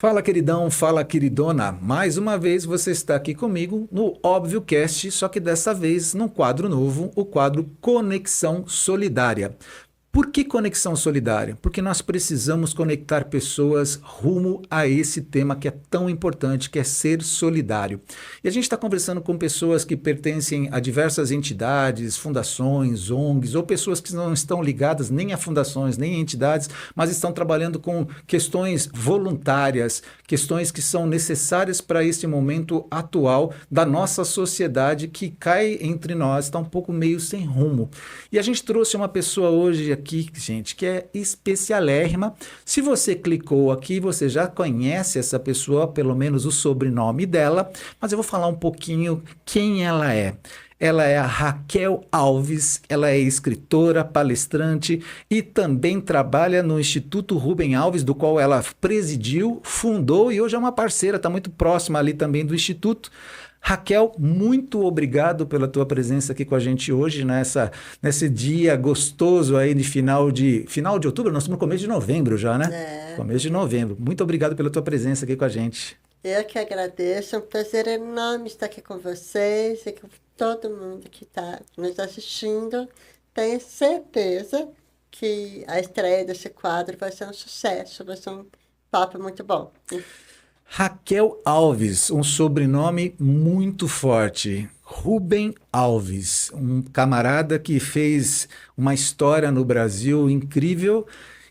Fala, queridão, fala, queridona. Mais uma vez você está aqui comigo no Óbvio Cast, só que dessa vez num quadro novo, o quadro Conexão Solidária. Por que conexão solidária? Porque nós precisamos conectar pessoas rumo a esse tema que é tão importante, que é ser solidário. E a gente está conversando com pessoas que pertencem a diversas entidades, fundações, ONGs, ou pessoas que não estão ligadas nem a fundações, nem a entidades, mas estão trabalhando com questões voluntárias, questões que são necessárias para este momento atual da nossa sociedade que cai entre nós, está um pouco meio sem rumo. E a gente trouxe uma pessoa hoje aqui, gente, que é especialérrima. Se você clicou aqui, você já conhece essa pessoa, pelo menos o sobrenome dela, mas eu vou falar um pouquinho quem ela é. Ela é a Raquel Alves, ela é escritora, palestrante e também trabalha no Instituto Rubem Alves, do qual ela presidiu, fundou e hoje é uma parceira, está muito próxima ali também do Instituto. Raquel, muito obrigado pela tua presença aqui com a gente hoje, nesse dia gostoso aí de final de outubro, nós estamos no começo de novembro já, né? É, Começo de novembro. Muito obrigado pela tua presença aqui com a gente. eu que agradeço, é um prazer enorme estar aqui com vocês e com todo mundo que está nos assistindo. Tenho certeza que a estreia desse quadro vai ser um sucesso, vai ser um papo muito bom. Raquel Alves, um sobrenome muito forte. Rubem Alves, um camarada que fez uma história no Brasil incrível.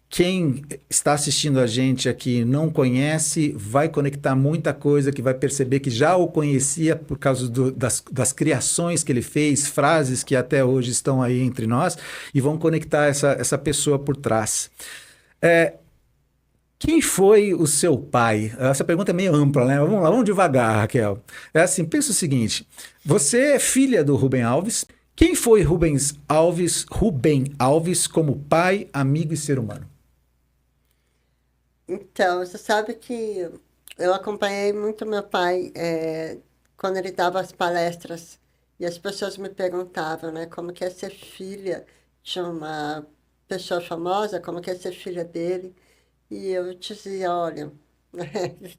Quem está assistindo a gente aqui não conhece, vai conectar muita coisa que vai perceber que já o conhecia por causa das criações que ele fez, frases que até hoje estão aí entre nós, e vão conectar essa pessoa por trás. Quem foi o seu pai? Essa pergunta é meio ampla, né? Vamos lá, vamos devagar, Raquel. É assim, pensa o seguinte: você é filha do Rubem Alves. Quem foi Rubem Alves como pai, amigo e ser humano? Então, você sabe que eu acompanhei muito meu pai quando ele dava as palestras e as pessoas me perguntavam, né, como que é ser filha de uma pessoa famosa, como que é ser filha dele. E eu dizia, olha,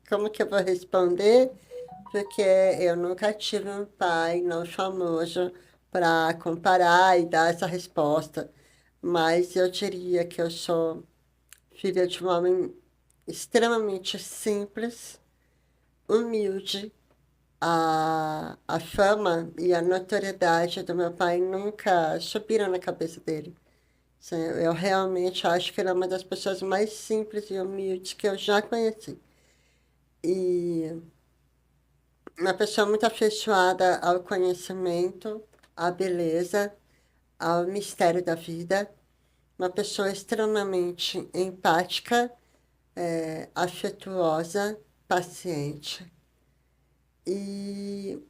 como que eu vou responder? Porque eu nunca tive um pai não famoso para comparar e dar essa resposta. Mas eu diria que eu sou filha de um homem extremamente simples, humilde. A fama e a notoriedade do meu pai nunca subiram na cabeça dele. Sim, eu realmente acho que ele é uma das pessoas mais simples e humildes que eu já conheci. E uma pessoa muito afeiçoada ao conhecimento, à beleza, ao mistério da vida. Uma pessoa extremamente empática, afetuosa, paciente. E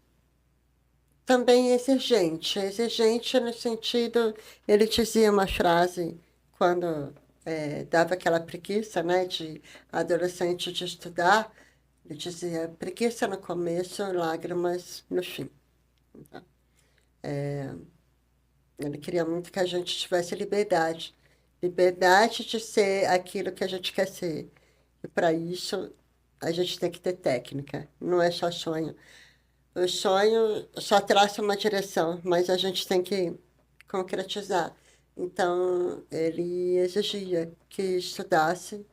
também exigente no sentido, ele dizia uma frase quando dava aquela preguiça, né, de adolescente de estudar, ele dizia preguiça no começo, lágrimas no fim. Ele queria muito que a gente tivesse liberdade, liberdade de ser aquilo que a gente quer ser. E para isso a gente tem que ter técnica, não é só sonho. O sonho só traça uma direção, mas a gente tem que concretizar. Então, ele exigia que estudasse,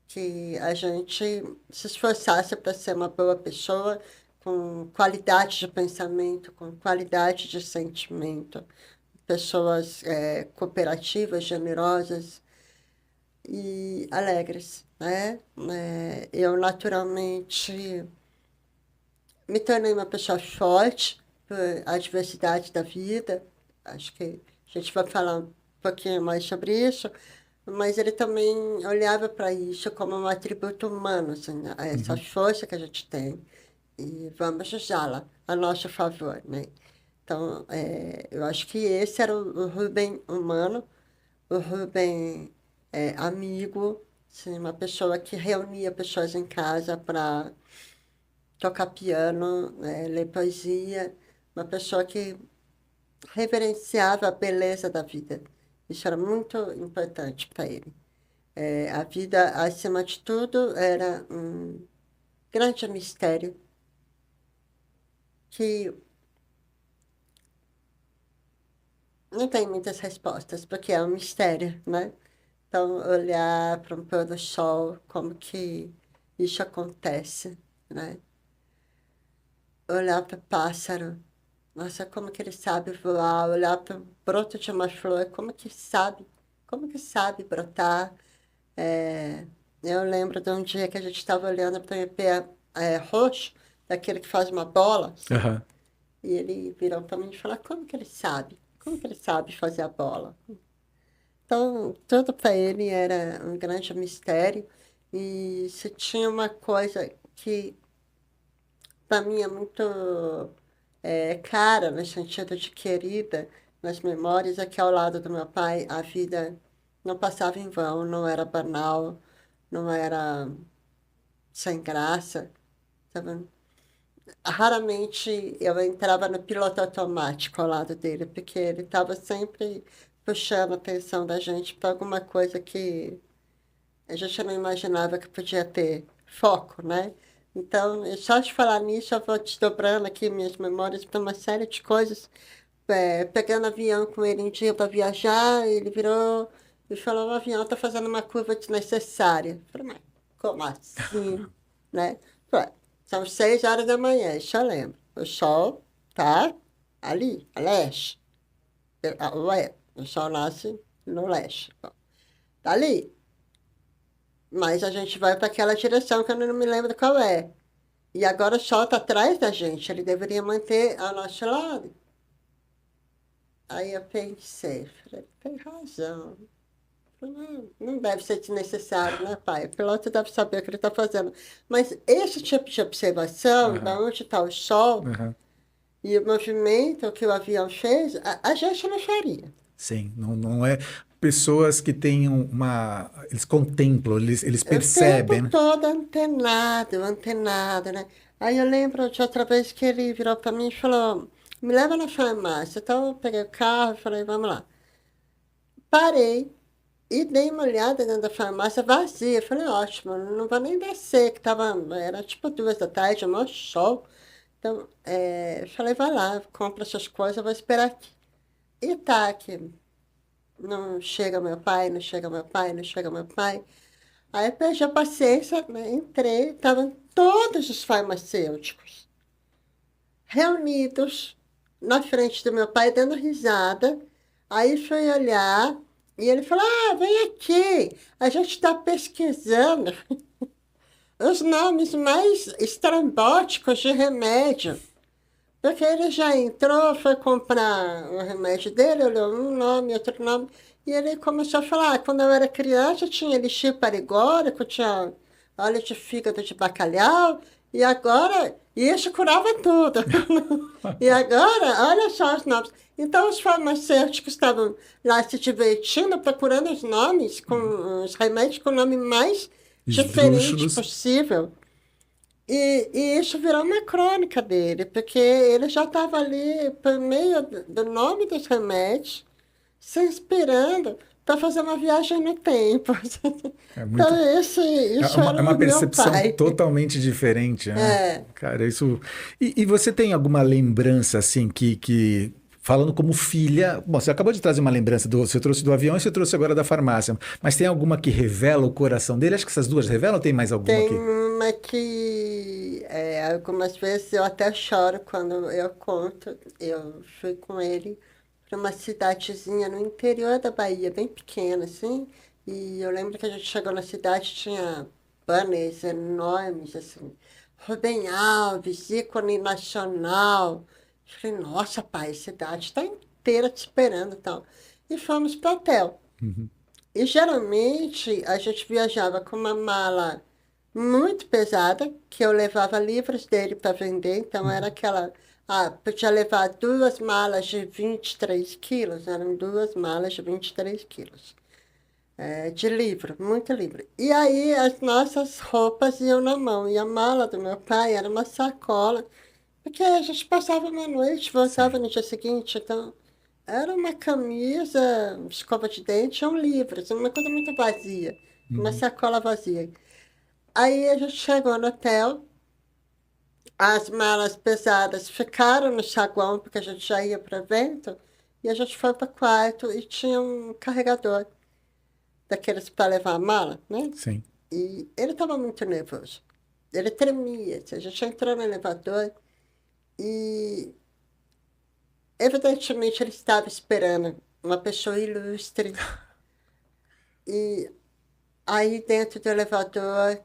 que a gente se esforçasse para ser uma boa pessoa, com qualidade de pensamento, com qualidade de sentimento, pessoas cooperativas, generosas e alegres, né? Eu, naturalmente, me tornei uma pessoa forte por a diversidade da vida. Acho que a gente vai falar um pouquinho mais sobre isso, mas ele também olhava para isso como um atributo humano, assim, né? Essa Uhum. força que a gente tem e vamos usá-la a nosso favor, né? Então, eu acho que esse era o Rubem humano, o Rubem amigo, assim, uma pessoa que reunia pessoas em casa para tocar piano, ler poesia, uma pessoa que reverenciava a beleza da vida. Isso era muito importante para ele. A vida, acima de tudo, era grande mistério que não tem muitas respostas, porque é um mistério, né? Então, olhar para um pôr do sol, como que isso acontece, né? Olhar para o pássaro, nossa, como que ele sabe voar, olhar para o broto de uma flor, como que sabe brotar. É, eu lembro de um dia que a gente estava olhando para o pé roxo, daquele que faz uma bola, assim, Aham. e ele virou para mim e falou, como que ele sabe? Como que ele sabe fazer a bola? Então, tudo para ele era um grande mistério. E se tinha uma coisa que para mim é muito cara, no sentido de querida, nas memórias, é que ao lado do meu pai a vida não passava em vão, não era banal, não era sem graça, sabe? Raramente eu entrava no piloto automático ao lado dele, porque ele estava sempre puxando a atenção da gente para alguma coisa que a gente não imaginava que podia ter foco, né? Então, só de falar nisso, eu vou desdobrando aqui minhas memórias para uma série de coisas. Pegando avião com ele um dia para viajar, ele virou e falou, o avião está fazendo uma curva desnecessária. Eu falei, mas como assim? Né? Falei, são 6 horas da manhã, isso eu lembro. O sol tá ali, a leste. O sol nasce no leste. Bom, tá ali. Mas a gente vai para aquela direção que eu não me lembro qual é. E agora o sol está atrás da gente, ele deveria manter ao nosso lado. Aí eu pensei, falei, tem razão. Não deve ser desnecessário, né, pai? O piloto deve saber o que ele está fazendo. Mas esse tipo de observação, da Aham. onde está o sol Aham. e o movimento que o avião fez, a gente não faria. Sim, não é pessoas que tenham uma. Eles contemplam, eles O tempo percebem, né? todo antenado, né? Aí eu lembro de outra vez que ele virou para mim e falou, me leva na farmácia. Então eu peguei o carro e falei, vamos lá. Parei e dei uma olhada dentro da farmácia vazia. Falei, ótimo, não vou nem descer, que era tipo 2 da tarde, o maior sol. Então, falei, vai lá, compra essas coisas, eu vou esperar aqui. E tá aqui, não chega meu pai, não chega meu pai, não chega meu pai. Aí eu perdi a paciência, né? Entrei, estavam todos os farmacêuticos reunidos na frente do meu pai, dando risada. Aí fui olhar e ele falou: Ah, vem aqui, a gente está pesquisando os nomes mais estrambóticos de remédio. Porque ele já entrou, foi comprar o remédio dele, olhou um nome, outro nome, e ele começou a falar, quando eu era criança tinha elixir parigórico, tinha óleo de fígado de bacalhau, e agora, isso curava tudo. E agora, olha só os nomes. Então os farmacêuticos estavam lá se divertindo, procurando os nomes, com os remédios com o nome mais diferente Esdrúxulos. possível. E isso virou uma crônica dele, porque ele já estava ali, por meio do nome dos remédios, se inspirando para fazer uma viagem no tempo. É muito. Então, isso É era uma o meu percepção pai. totalmente diferente, né? É, Cara, isso. E você tem alguma lembrança, assim, que. Falando como filha. Bom, você acabou de trazer uma lembrança do. Você trouxe do avião e você trouxe agora da farmácia. Mas tem alguma que revela o coração dele? Acho que essas duas revelam ou tem mais alguma tem aqui? uma que algumas vezes eu até choro quando eu conto. Eu fui com ele para uma cidadezinha no interior da Bahia, bem pequena, assim. E eu lembro que a gente chegou na cidade, tinha banners enormes, assim. Rubem Alves, ícone nacional. Eu falei, nossa, pai, a cidade está inteira te esperando e tal. E fomos para o hotel. Uhum. E geralmente a gente viajava com uma mala muito pesada, que eu levava livros dele para vender, então era aquela. Ah, podia levar 2 malas de 23 quilos, eram 2 malas de 23 quilos, de livro, muito livro. E aí as nossas roupas iam na mão, e a mala do meu pai era uma sacola, porque a gente passava uma noite, voltava Sim. no dia seguinte, então era uma camisa, escova de dente, um livro, assim, uma coisa muito vazia, uma Uhum. sacola vazia. Aí a gente chegou no hotel, as malas pesadas ficaram no saguão, porque a gente já ia para evento, e a gente foi para o quarto e tinha um carregador daqueles para levar a mala, né? Sim. E ele estava muito nervoso. Ele tremia. A gente entrou no elevador e, evidentemente, ele estava esperando uma pessoa ilustre. E aí, dentro do elevador,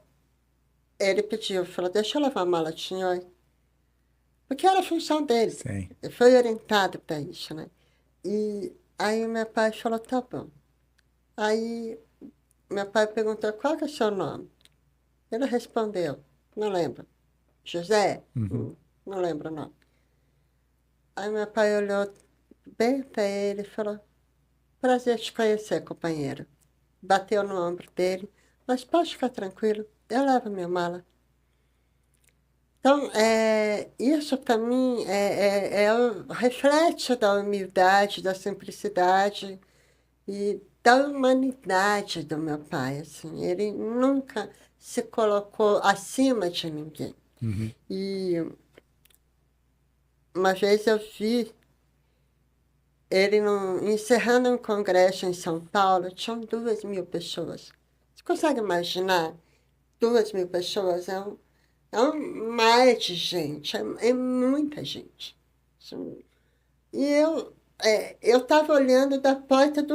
ele pediu, falou, deixa eu levar a mala do senhor. Porque era a função dele. Sim. Ele foi orientado para isso, né? E aí meu pai falou, tá bom. Aí meu pai perguntou, qual que é o seu nome? Ele respondeu, não lembro. José? Uhum. Não lembro o nome. Aí meu pai olhou bem para ele e falou, prazer te conhecer, companheiro. Bateu no ombro dele, mas pode ficar tranquilo, eu levo minha mala. Então, isso para mim é o reflexo da humildade, da simplicidade e da humanidade do meu pai, assim. Ele nunca se colocou acima de ninguém. Uhum. E uma vez eu vi ele encerrando um congresso em São Paulo, tinham 2.000 pessoas. Você consegue imaginar? 2.000 pessoas é um mar de gente, é muita gente. E eu estava olhando da porta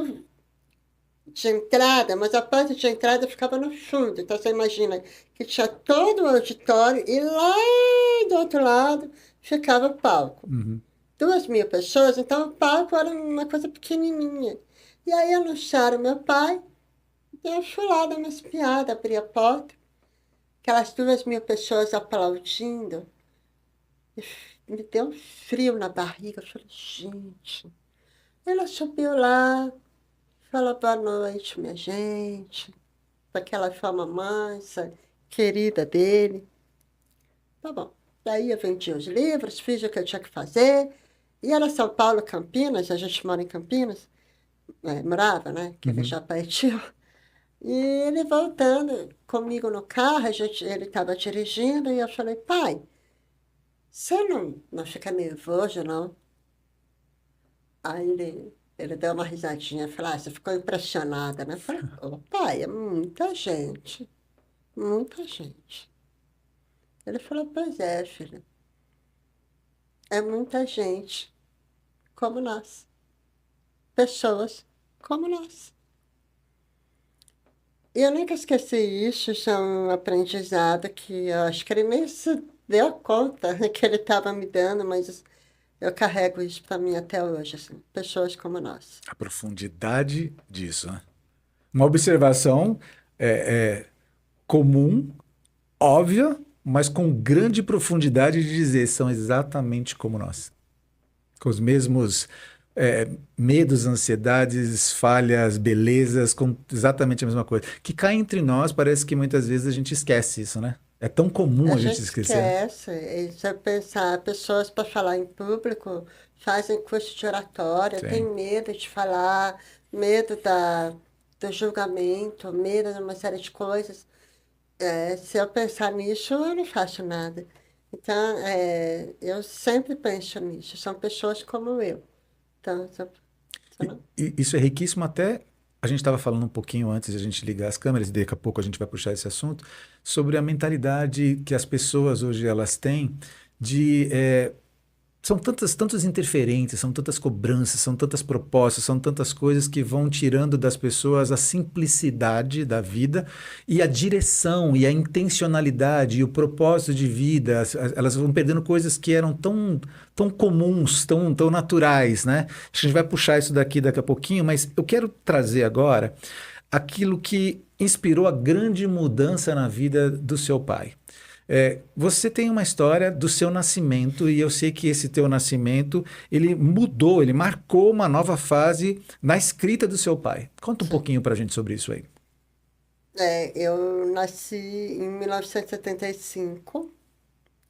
de entrada, mas a porta de entrada ficava no fundo. Então você imagina que tinha todo o auditório e lá do outro lado ficava o palco. Uhum. 2.000 pessoas, então o palco era uma coisa pequenininha. E aí anunciaram meu pai, e eu fui lá dar uma espiada, abri a porta, aquelas 2.000 pessoas aplaudindo, e me deu um frio na barriga. Eu falei, gente. Ela subiu lá, falou boa noite, minha gente, daquela forma mansa, querida dele. Tá bom. Daí eu vendi os livros, fiz o que eu tinha que fazer. E era São Paulo, Campinas, a gente mora em Campinas, morava, né? Que ele Uhum. já partiu. E ele voltando comigo no carro, ele estava dirigindo, e eu falei, pai, você não fica nervoso, não? Aí ele deu uma risadinha e falou, você ficou impressionada, né? Eu falei, ô, pai, é muita gente, muita gente. Ele falou, pois é, filho, é muita gente como nós, pessoas como nós. E eu nunca esqueci isso, isso é um aprendizado que eu acho que ele nem se deu conta que ele estava me dando, mas eu carrego isso para mim até hoje, assim, pessoas como nós. A profundidade disso, né? Uma observação é comum, óbvia, mas com grande profundidade de dizer são exatamente como nós. Com os mesmos medos, ansiedades, falhas, belezas, com exatamente a mesma coisa. Que cai entre nós, parece que muitas vezes a gente esquece isso, né? É tão comum A a gente gente esquecer, né? esquece, e se eu pensar, pessoas para falar em público fazem curso de oratória, tem Sim. medo de falar, medo do julgamento, medo de uma série de coisas. Se eu pensar nisso, eu não faço nada. Então, eu sempre penso nisso, são pessoas como eu. Então, não. E isso é riquíssimo até. A gente estava falando um pouquinho antes de a gente ligar as câmeras, e daqui a pouco a gente vai puxar esse assunto, sobre a mentalidade que as pessoas hoje elas têm de são tantos interferentes, são tantas cobranças, são tantas propostas, são tantas coisas que vão tirando das pessoas a simplicidade da vida e a direção e a intencionalidade e o propósito de vida. Elas vão perdendo coisas que eram tão comuns, tão naturais, né? Acho que a gente vai puxar isso daqui a pouquinho, mas eu quero trazer agora aquilo que inspirou a grande mudança na vida do seu pai. Você tem uma história do seu nascimento e eu sei que esse teu nascimento ele mudou, ele marcou uma nova fase na escrita do seu pai. Conta um Sim. pouquinho para a gente sobre isso aí. Eu nasci em 1975,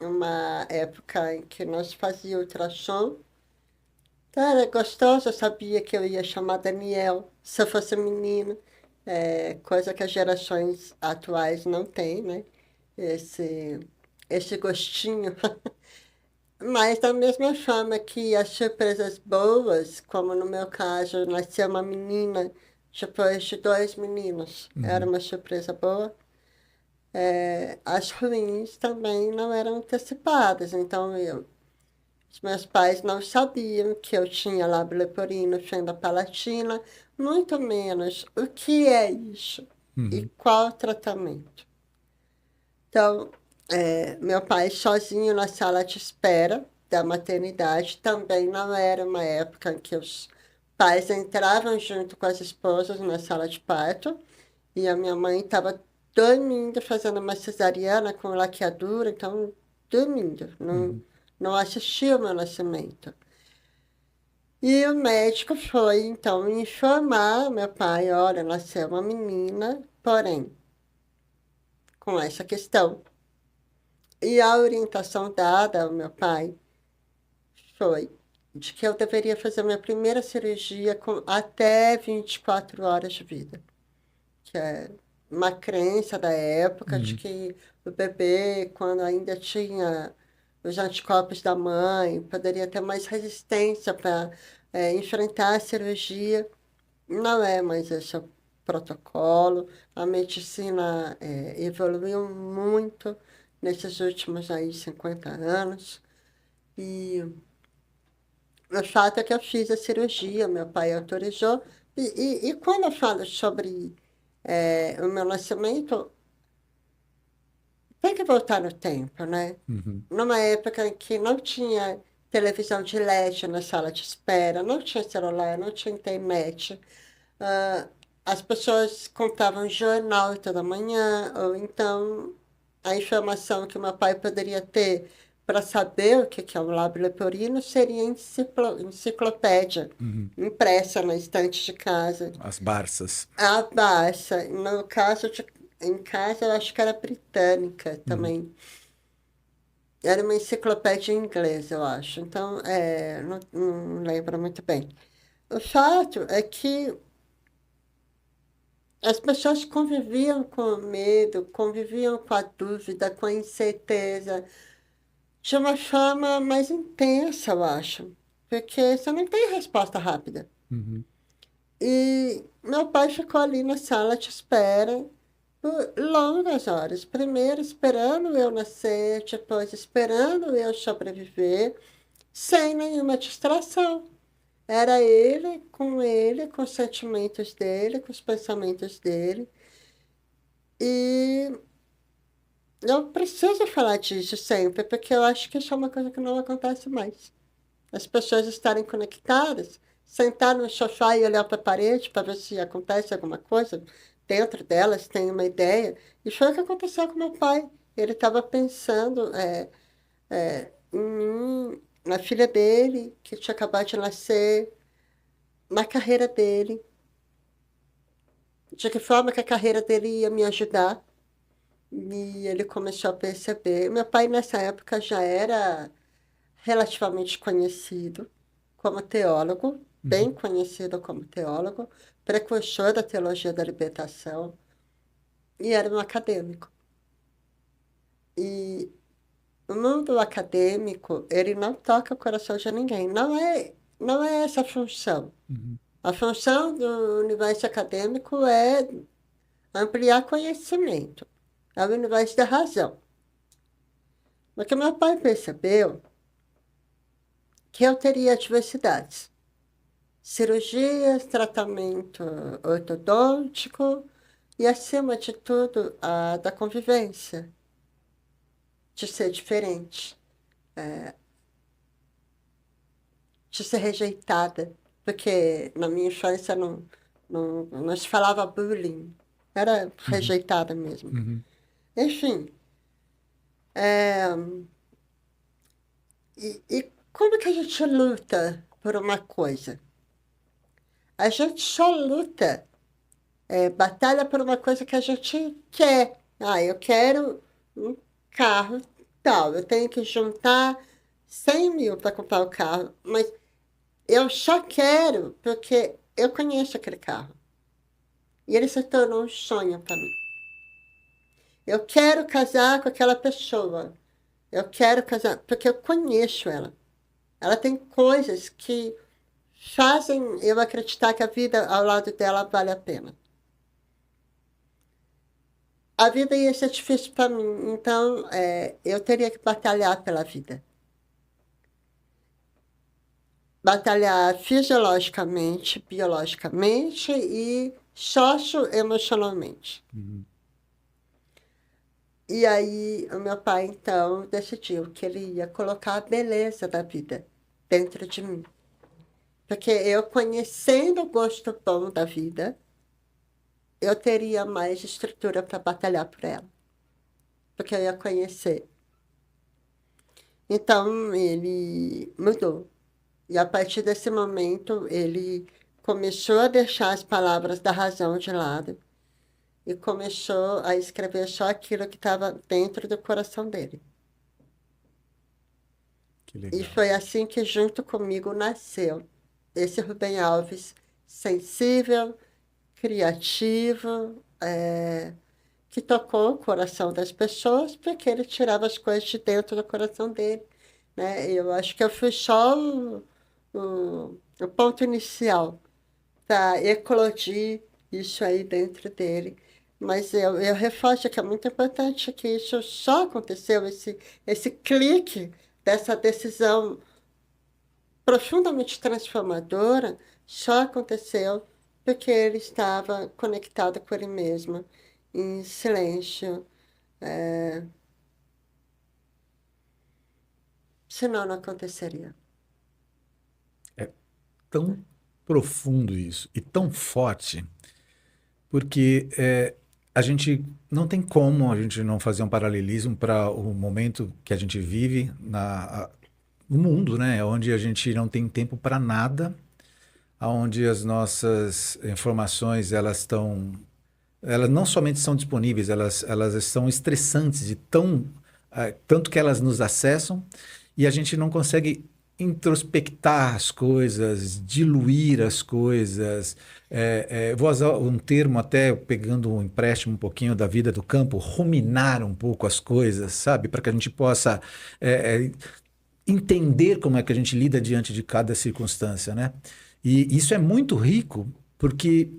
uma época em que nós fazíamos ultrassom. Então, era gostoso, eu sabia que eu ia chamar Daniel, se eu fosse menino, coisa que as gerações atuais não têm, né? Esse, esse gostinho. Mas da mesma forma que as surpresas boas, como no meu caso, nasceu uma menina depois de dois meninos, era Uhum. uma surpresa boa. As ruins também não eram antecipadas, então os meus pais não sabiam que eu tinha lábio leporino, fenda palatina, muito menos o que é isso e Uhum. qual o tratamento. Então, meu pai sozinho na sala de espera da maternidade, também não era uma época em que os pais entravam junto com as esposas na sala de parto, e a minha mãe estava dormindo, fazendo uma cesariana com laqueadura, então, dormindo, não, Uhum. não assistia o meu nascimento. E o médico foi, então, informar meu pai, olha, nasceu uma menina, porém, com essa questão. E a orientação dada ao meu pai foi de que eu deveria fazer minha primeira cirurgia com até 24 horas de vida, que é uma crença da época de Uhum. que o bebê, quando ainda tinha os anticorpos da mãe, poderia ter mais resistência para enfrentar a cirurgia. Não é mais esse o protocolo. A medicina evoluiu muito nesses últimos aí 50 anos. E o fato é que eu fiz a cirurgia, meu pai autorizou. E quando eu falo sobre o meu nascimento, tem que voltar no tempo, né? Uhum. Numa época em que não tinha televisão de LED na sala de espera, não tinha celular, não tinha internet. Ah, as pessoas compravam jornal toda manhã, ou então a informação que meu pai poderia ter para saber o que é um lábio leporino seria enciclopédia, Uhum. impressa na estante de casa. As Barças. A Barça, no caso em casa, eu acho que era britânica Uhum. também. Era uma enciclopédia em inglês, eu acho. Então, não lembro muito bem. O fato é que as pessoas conviviam com o medo, conviviam com a dúvida, com a incerteza, de uma forma mais intensa, eu acho. Porque você não tem resposta rápida. Uhum. E meu pai ficou ali na sala de espera por longas horas. Primeiro esperando eu nascer, depois esperando eu sobreviver, sem nenhuma distração. Era ele, com os sentimentos dele, com os pensamentos dele. E eu preciso falar disso sempre, porque eu acho que isso é uma coisa que não acontece mais. As pessoas estarem conectadas, sentar no sofá e olhar para a parede para ver se acontece alguma coisa dentro delas, tem uma ideia. E foi o que aconteceu com meu pai. Ele estava pensando em mim, na filha dele, que tinha acabado de nascer, na carreira dele, de que forma que a carreira dele ia me ajudar. E ele começou a perceber. Meu pai, nessa época, já era relativamente conhecido como teólogo, bem Uhum. conhecido como teólogo, precursor da teologia da libertação, e era um acadêmico. E o mundo acadêmico, ele não toca o coração de ninguém. Não é essa a função. Uhum. A função do universo acadêmico é ampliar conhecimento. É o universo da razão. Mas que meu pai percebeu que eu teria adversidades. Cirurgias, tratamento ortodôntico e, acima de tudo, a da convivência, de ser diferente, de ser rejeitada. Porque na minha infância não se falava bullying, era Uhum. rejeitada mesmo. Uhum. Enfim, é, e como que a gente luta por uma coisa? A gente só luta, batalha por uma coisa que a gente quer. Ah, eu quero um carro tal, eu tenho que juntar 100 mil para comprar o carro, mas eu só quero porque eu conheço aquele carro. E ele se tornou um sonho para mim. Eu quero casar com aquela pessoa. Eu quero casar, porque eu conheço ela. Ela tem coisas que fazem eu acreditar que a vida ao lado dela vale a pena. A vida ia ser difícil para mim, então eu teria que batalhar pela vida. Batalhar fisiologicamente, biologicamente e socioemocionalmente. Uhum. E aí, o meu pai, então, decidiu que ele ia colocar a beleza da vida dentro de mim. Porque eu, conhecendo o gosto bom da vida, eu teria mais estrutura para batalhar por ela. Porque eu ia conhecer. Então, ele mudou. E a partir desse momento, ele começou a deixar as palavras da razão de lado e começou a escrever só aquilo que estava dentro do coração dele. Que E legal. foi assim que, junto comigo, nasceu esse Rubem Alves sensível, criativo, que tocou o coração das pessoas, porque ele tirava as coisas de dentro do coração dele, né? Eu acho que eu fui só o ponto inicial para eclodir isso aí dentro dele. Mas eu reforço que é muito importante que isso só aconteceu, esse clique dessa decisão profundamente transformadora, só aconteceu porque ele estava conectado com ele mesmo, em silêncio. Senão não aconteceria. É tão profundo isso e tão forte, porque a gente não tem como a gente não fazer um paralelismo para o momento que a gente vive no mundo, né? Onde a gente não tem tempo para nada, onde as nossas informações elas não somente são disponíveis, elas são estressantes e tanto que elas nos acessam e a gente não consegue introspectar as coisas, diluir as coisas. Vou usar um termo até pegando um empréstimo um pouquinho da vida do campo, ruminar um pouco as coisas, sabe? Para que a gente possa entender como é que a gente lida diante de cada circunstância, né? E isso é muito rico, porque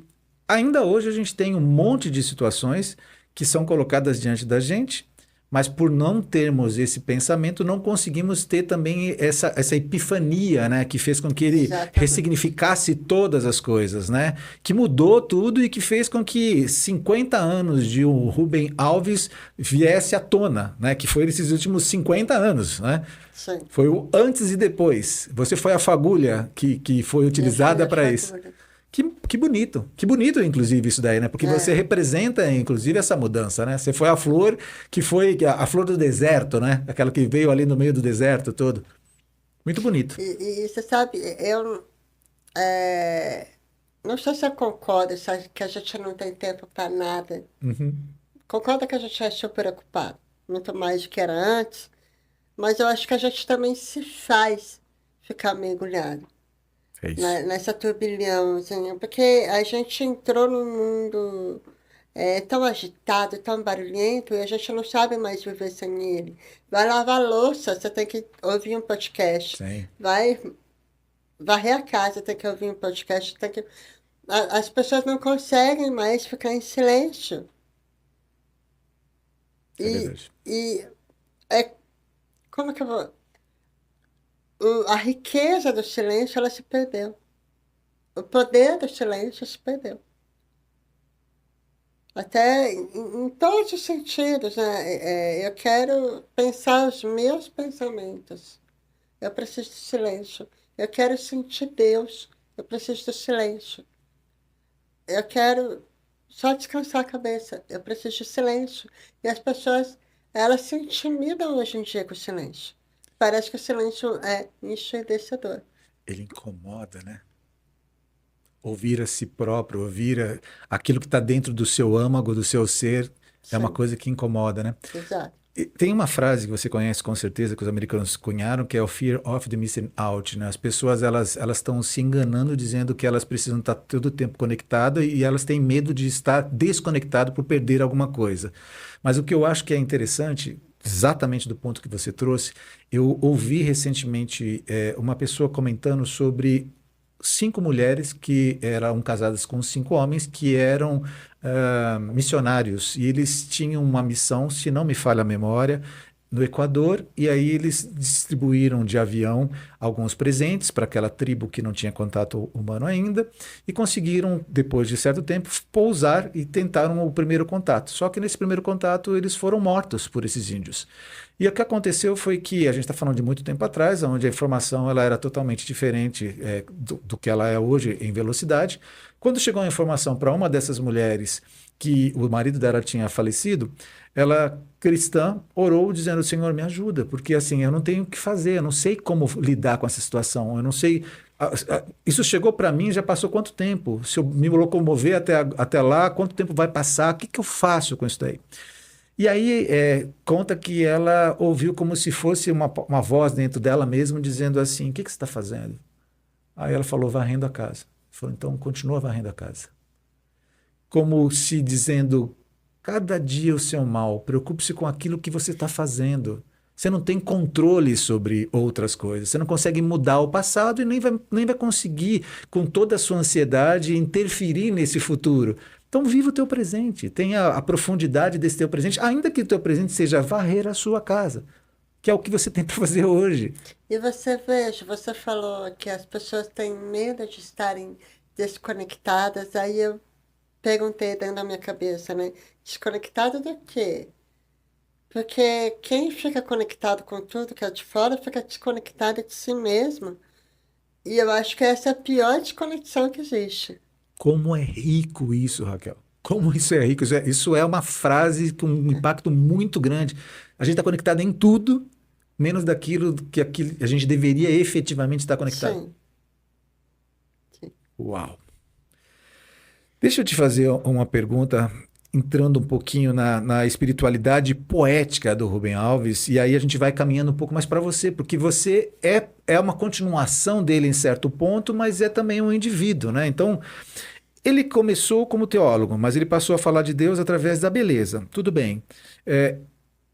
ainda hoje a gente tem um monte de situações que são colocadas diante da gente, mas por não termos esse pensamento, não conseguimos ter também essa epifania, né? Que fez com que ele Exatamente. ressignificasse todas as coisas, né? Que mudou tudo e que fez com que 50 anos de um Rubem Alves viesse à tona, né? Que foi esses últimos 50 anos, né? Sim. Foi o antes e depois. Você foi a fagulha que foi Eu fui utilizada a para isso. fagulha. Que bonito, inclusive, isso daí, né? Porque você É. representa, inclusive, essa mudança, né? Você foi a flor que foi a flor do deserto, né? Aquela que veio ali no meio do deserto todo. Muito bonito. E você sabe, eu não sei se você concorda, sabe, que a gente não tem tempo para nada. Uhum. Concorda que a gente é super ocupado, muito mais do que era antes, mas eu acho que a gente também se faz ficar mergulhado É isso. nessa turbilhãozinha, porque a gente entrou num mundo tão agitado, tão barulhento, e a gente não sabe mais viver sem ele. Vai lavar louça, você tem que ouvir um podcast. Sim, Vai varrer a casa, tem que ouvir um podcast. As pessoas não conseguem mais ficar em silêncio. é E, verdade. e é, como que eu vou... A riqueza do silêncio, ela se perdeu. O poder do silêncio se perdeu. Até em todos os sentidos, né? Eu quero pensar os meus pensamentos. Eu preciso de silêncio. Eu quero sentir Deus. Eu preciso de silêncio. Eu quero só descansar a cabeça. Eu preciso de silêncio. E as pessoas, elas se intimidam hoje em dia com o silêncio. Parece que o silêncio é ensurdecedor. Ele incomoda, né? Ouvir a si próprio, aquilo que está dentro do seu âmago, do seu ser, é uma Sim, coisa que incomoda, né? exato. E tem uma frase que você conhece com certeza que os americanos cunharam, que é o fear of the missing out, né? As pessoas elas estão se enganando dizendo que elas precisam estar todo o tempo conectadas e elas têm medo de estar desconectado por perder alguma coisa. Mas o que eu acho que é interessante exatamente do ponto que você trouxe. Eu ouvi recentemente uma pessoa comentando sobre 5 mulheres que eram casadas com 5 homens que eram missionários e eles tinham uma missão, se não me falha a memória, no Equador, e aí eles distribuíram de avião alguns presentes para aquela tribo que não tinha contato humano ainda e conseguiram, depois de certo tempo, pousar e tentaram o primeiro contato. Só que nesse primeiro contato eles foram mortos por esses índios. E o que aconteceu foi que a gente está falando de muito tempo atrás, onde a informação ela era totalmente diferente do que ela é hoje em velocidade. Quando chegou a informação para uma dessas mulheres que o marido dela tinha falecido, ela, cristã, orou dizendo: Senhor, me ajuda, porque assim, eu não tenho o que fazer, eu não sei como lidar com essa situação, eu não sei. Isso chegou para mim, já passou quanto tempo? Se eu me locomover até lá, quanto tempo vai passar? O que que eu faço com isso daí? E aí conta que ela ouviu como se fosse uma voz dentro dela mesma dizendo assim: o que que você está fazendo? Aí ela falou: varrendo a casa. Falou: então continua varrendo a casa. Como se dizendo: cada dia o seu mal, preocupe-se com aquilo que você está fazendo. Você não tem controle sobre outras coisas. Você não consegue mudar o passado e nem vai conseguir, com toda a sua ansiedade, interferir nesse futuro. Então, viva o teu presente. Tenha a profundidade desse teu presente, ainda que o teu presente seja varrer a sua casa, que é o que você tem para fazer hoje. E você veja, você falou que as pessoas têm medo de estarem desconectadas, aí eu perguntei dentro da minha cabeça, né? Desconectado do quê? Porque quem fica conectado com tudo que é de fora fica desconectado de si mesmo. E eu acho que essa é a pior desconexão que existe. Como é rico isso, Raquel. Como isso é rico. Isso é uma frase com um impacto muito grande. A gente está conectado em tudo, menos daquilo que a gente deveria efetivamente estar conectado. Sim, sim. Uau! Deixa eu te fazer uma pergunta, entrando um pouquinho na espiritualidade poética do Rubem Alves, e aí a gente vai caminhando um pouco mais para você, porque você é uma continuação dele em certo ponto, mas é também um indivíduo, né? Então, ele começou como teólogo, mas ele passou a falar de Deus através da beleza. Tudo bem.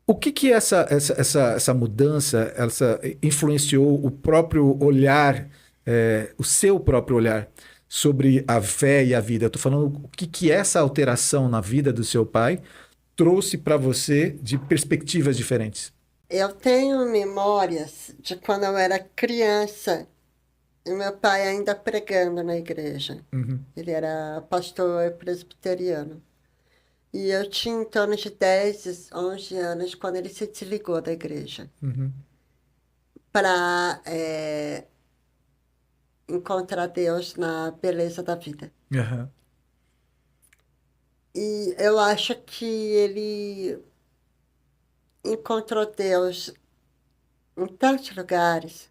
O que que essa mudança influenciou o próprio olhar, o seu próprio olhar sobre a fé e a vida? Estou falando o que que essa alteração na vida do seu pai trouxe para você de perspectivas diferentes. Eu tenho memórias de quando eu era criança e meu pai ainda pregando na igreja. Uhum, Ele era pastor presbiteriano. E eu tinha em torno de 10, 11 anos quando ele se desligou da igreja uhum, para encontrar Deus na beleza da vida. aham, E eu acho que ele encontrou Deus em tantos lugares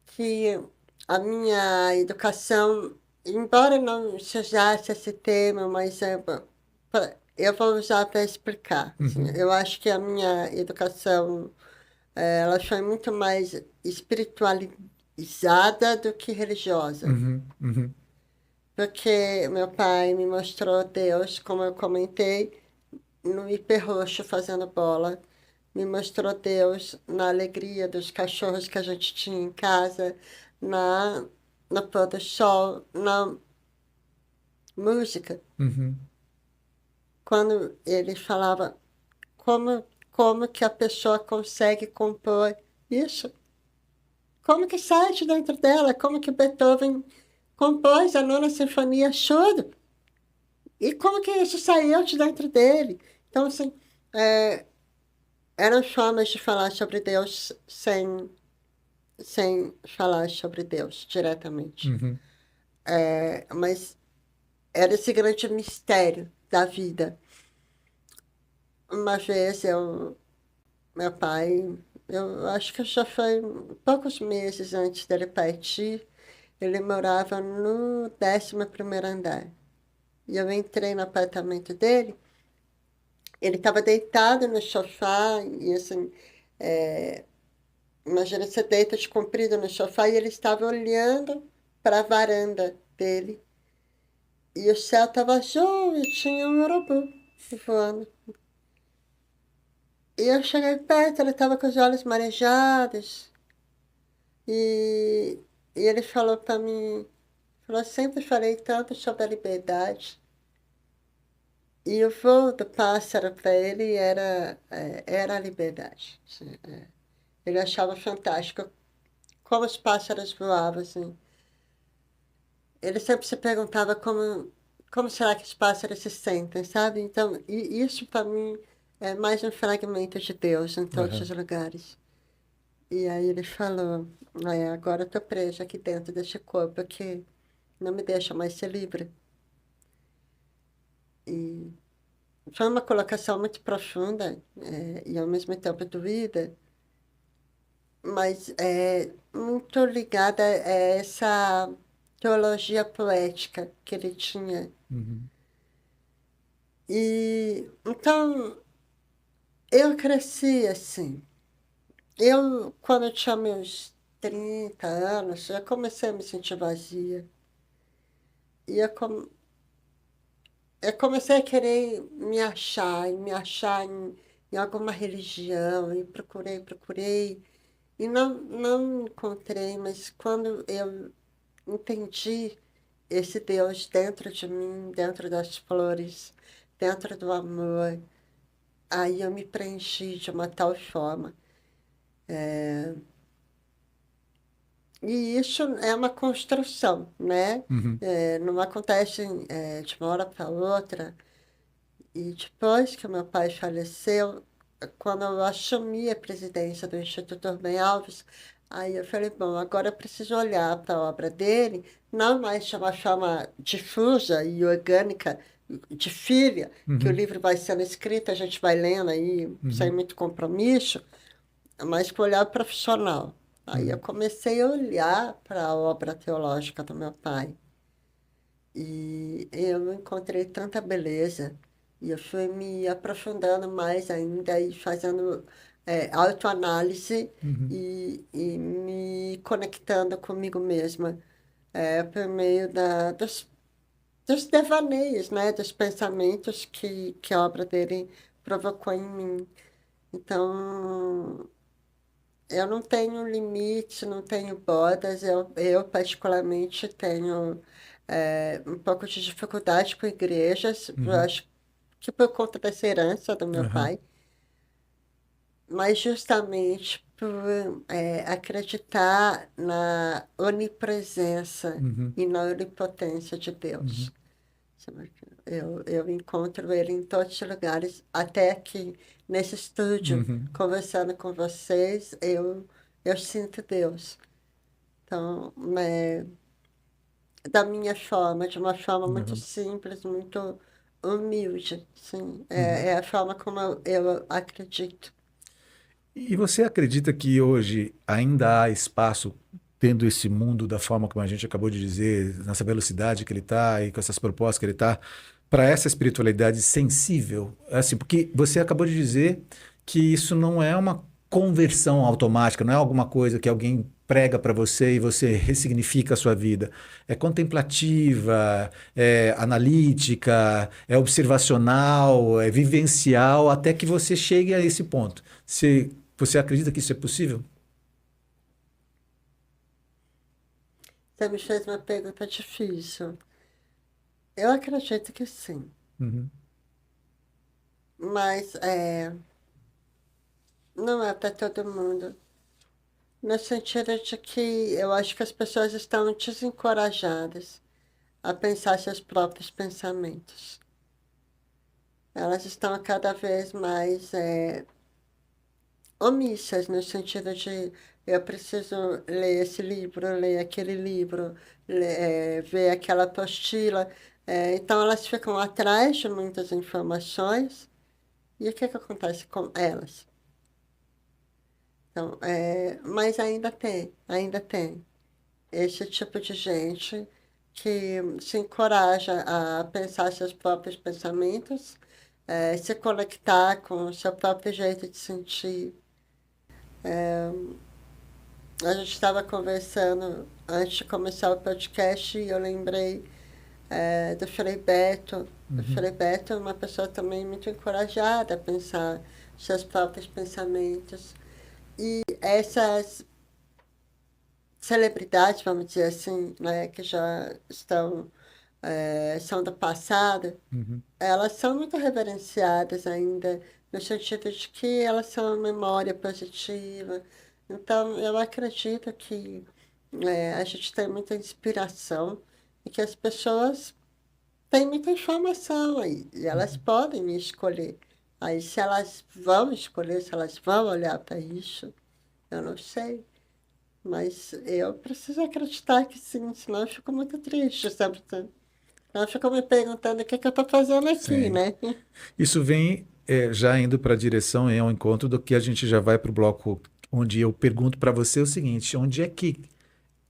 que a minha educação, embora não sejasse esse tema, mas eu vou usar para explicar. Assim, uhum, eu acho que a minha educação ela foi muito mais espiritualizada do que religiosa. uhum, uhum, Porque meu pai me mostrou Deus, como eu comentei, no hiperroxo fazendo bola. Me mostrou Deus na alegria dos cachorros que a gente tinha em casa, na, no pôr do sol, na música. uhum, Quando ele falava como que a pessoa consegue compor isso? Como que sai de dentro dela? Como que Beethoven compôs a nona sinfonia choro? E como que isso saiu de dentro dele? Então, assim, é, eram formas de falar sobre Deus sem falar sobre Deus diretamente. uhum, Mas era esse grande mistério da vida. Uma vez meu pai, eu acho que já foi poucos meses antes dele partir, ele morava no 11º andar. E eu entrei no apartamento dele, ele estava deitado no sofá, e assim, imagina você deita de comprido no sofá, e ele estava olhando para a varanda dele. E o céu estava azul e tinha um urubu voando. E eu cheguei perto, ele estava com os olhos marejados. E, e ele falou para mim, falou, sempre falei tanto sobre a liberdade. E o voo do pássaro para ele era a liberdade. Assim, ele achava fantástico como os pássaros voavam, assim. Ele sempre se perguntava como será que os pássaros se sentem, sabe? Então, e isso para mim é mais um fragmento de Deus em todos os Aham. lugares. E aí ele falou, agora eu tô preso aqui dentro desse corpo que não me deixa mais ser livre. E foi uma colocação muito profunda, e ao mesmo tempo doída, mas é muito ligada a essa teologia poética que ele tinha. Uhum. E então eu cresci assim. Quando eu tinha meus 30 anos, já comecei a me sentir vazia. E eu comecei a querer me achar em alguma religião, e procurei, e não encontrei, mas quando eu entendi esse Deus dentro de mim, dentro das flores, dentro do amor, aí eu me preenchi de uma tal forma. E isso é uma construção, né? Uhum. Não acontece de uma hora para outra. E depois que o meu pai faleceu, quando eu assumi a presidência do Instituto Rubem Alves, aí eu falei, bom, agora eu preciso olhar para a obra dele, não mais de uma forma difusa e orgânica, de filha, que o Uhum. livro vai sendo escrito, a gente vai lendo aí, sem Uhum. muito compromisso, mas com o olhar profissional. Aí eu Uhum. comecei a olhar para a obra teológica do meu pai. E eu encontrei tanta beleza. E eu fui me aprofundando mais ainda e fazendo autoanálise Uhum. e me conectando comigo mesma por meio dos devaneios, né? Dos pensamentos que a obra dele provocou em mim. Então, eu não tenho limite, não tenho bordas. Eu particularmente, tenho um pouco de dificuldade com igrejas. Eu Uhum. acho que por conta dessa herança do meu Aham. pai, mas justamente por acreditar na onipresença Uhum. e na onipotência de Uhum. Deus. Sabe? Eu encontro ele em todos os lugares, até aqui nesse estúdio, Uhum. conversando com vocês, eu sinto Deus. Então, da minha forma, de uma forma muito Uhum. simples, muito humilde, sim. Uhum. É a forma como eu acredito. E você acredita que hoje ainda há espaço, tendo esse mundo da forma como a gente acabou de dizer, nessa velocidade que ele está e com essas propostas que ele está, para essa espiritualidade sensível? Assim, porque você acabou de dizer que isso não é uma conversão automática, não é alguma coisa que alguém prega para você e você ressignifica a sua vida. É contemplativa, é analítica, é observacional, é vivencial, até que você chegue a esse ponto. Você acredita que isso é possível? Você me fez uma pergunta difícil. Eu acredito que sim, Uhum. mas não é para todo mundo. No sentido de que eu acho que as pessoas estão desencorajadas a pensar seus próprios pensamentos. Elas estão cada vez mais omissas, no sentido de eu preciso ler esse livro, ler aquele livro, ver aquela apostila. Então, elas ficam atrás de muitas informações. E o que que acontece com elas? Então, mas ainda tem esse tipo de gente que se encoraja a pensar seus próprios pensamentos, se conectar com o seu próprio jeito de sentir. A gente estava conversando antes de começar o podcast e eu lembrei do Frei Beto. O Uhum. Frei Beto é uma pessoa também muito encorajada a pensar seus próprios pensamentos. E essas celebridades, vamos dizer assim, né, que já são do passado, Uhum. elas são muito reverenciadas ainda, no sentido de que elas são memória positiva. Então, eu acredito que a gente tem muita inspiração e que as pessoas têm muita informação aí, e elas Uhum. podem escolher. Aí, se elas vão escolher, se elas vão olhar para isso, eu não sei. Mas eu preciso acreditar que sim, senão eu fico muito triste, sabe? Ela ficou me perguntando o que que eu estou fazendo aqui, Sim. né? Isso vem já indo para a direção, ao encontro do que a gente já vai para o bloco onde eu pergunto para você o seguinte: onde é que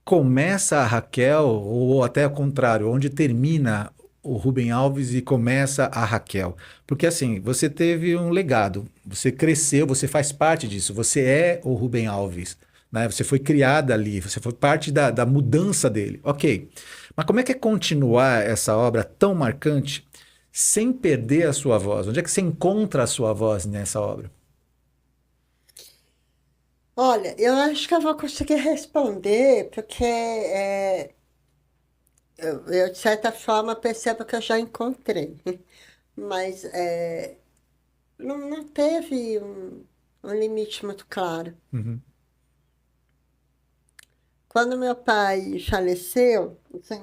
começa a Raquel, ou até ao contrário, onde termina o Rubem Alves e começa a Raquel? Porque assim, você teve um legado, você cresceu, você faz parte disso, você é o Rubem Alves, né? Você foi criada ali, você foi parte da mudança dele. Ok. Mas como é que é continuar essa obra tão marcante sem perder a sua voz? Onde é que você encontra a sua voz nessa obra? Olha, eu acho que eu vou conseguir responder, porque eu, de certa forma, percebo que eu já encontrei. Mas não teve um limite muito claro. Uhum, Quando meu pai faleceu, assim,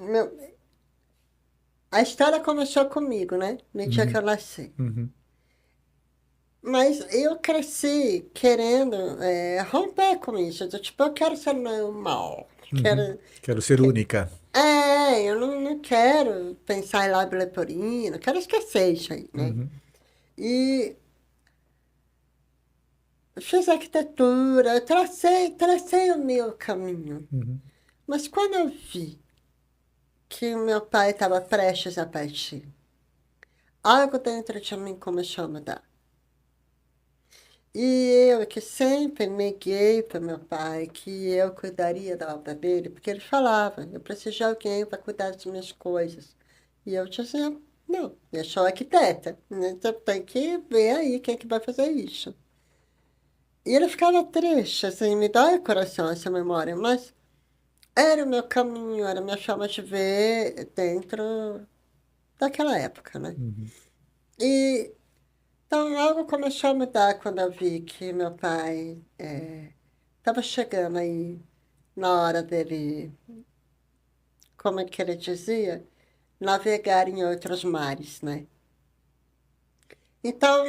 a história começou comigo, né? No dia que uhum, eu nasci. uhum, Mas eu cresci querendo romper com isso. Tipo, eu quero ser normal. uhum. Quero, Quero ser que- única. eu não quero pensar em lábio leporino, quero esquecer isso aí, né? Uhum, E fiz arquitetura, eu tracei o meu caminho. uhum, Mas quando eu vi que o meu pai estava prestes a partir, algo dentro de mim começou a mudar. E eu que sempre neguei para meu pai que eu cuidaria da obra dele, porque ele falava, eu preciso de alguém para cuidar das minhas coisas. E eu dizia, não, eu sou arquiteta, né? Então tem que ver aí quem é que vai fazer isso. E ele ficava triste, assim, me dói o coração essa memória, mas era o meu caminho, era a minha forma de ver dentro daquela época, né? uhum. E então algo começou a mudar quando eu vi que meu pai estava chegando aí na hora dele, como é que ele dizia? Navegar em outros mares, né? Então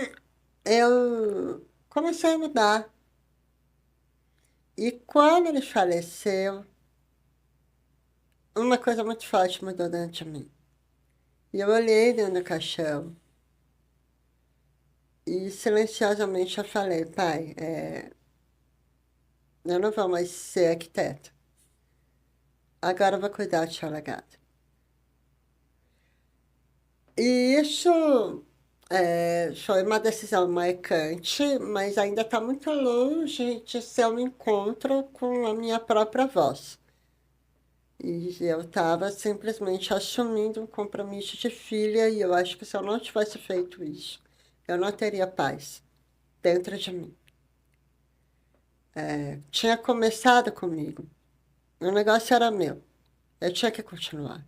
eu comecei a mudar. E quando ele faleceu, uma coisa muito forte mudou dentro de mim. E eu olhei dentro do caixão e silenciosamente eu falei, pai, eu não vou mais ser arquiteto. Agora eu vou cuidar do seu legado. E isso foi uma decisão marcante, mas ainda está muito longe de ser um encontro com a minha própria voz. E eu estava simplesmente assumindo um compromisso de filha, e eu acho que se eu não tivesse feito isso, eu não teria paz dentro de mim. Tinha começado comigo, o negócio era meu, eu tinha que continuar.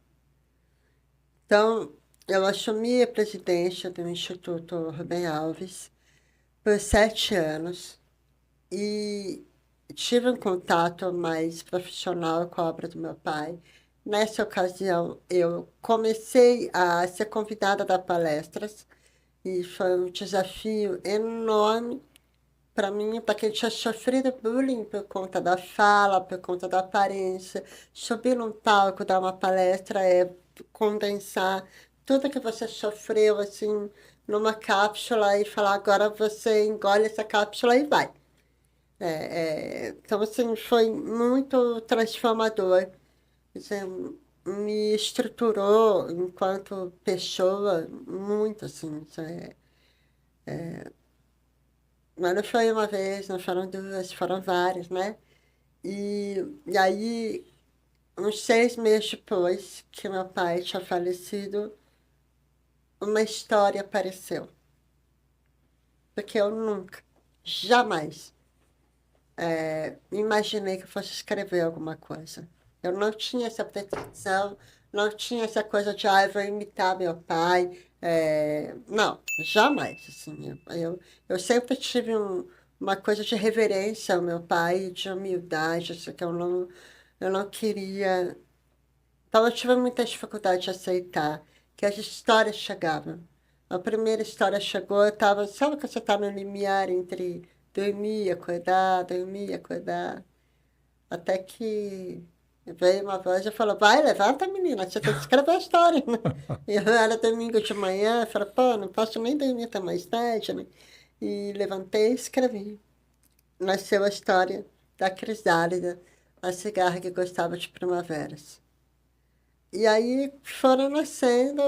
Então, eu assumi a presidência do Instituto Rubem Alves por 7 anos e tive um contato mais profissional com a obra do meu pai. Nessa ocasião, eu comecei a ser convidada a dar palestras e foi um desafio enorme para mim, para quem tinha sofrido bullying por conta da fala, por conta da aparência. Subir num palco, dar uma palestra condensar tudo que você sofreu assim numa cápsula e falar agora você engole essa cápsula e vai. Então, assim, foi muito transformador. Assim, me estruturou enquanto pessoa muito, assim. Mas não foi uma vez, não foram duas, foram várias, né? E, e aí, uns 6 meses depois que meu pai tinha falecido, uma história apareceu. porque eu nunca, jamais imaginei que eu fosse escrever alguma coisa. Eu não tinha essa pretensão, não tinha essa coisa de, eu vou imitar meu pai. Não, jamais. Assim, eu sempre tive uma coisa de reverência ao meu pai, de humildade, assim, que eu não queria. Então, eu tive muita dificuldade de aceitar que as histórias chegavam. A primeira história chegou, eu estava, sabe que você está no limiar entre dormir e acordar, até que veio uma voz e falou, vai, levanta, menina, você tem que escrever a história, né? E eu era domingo de manhã, eu falei, pô, não posso nem dormir até mais tarde, né? E levantei e escrevi. Nasceu a história da Crisálida, a cigarra que gostava de primaveras. E aí foram nascendo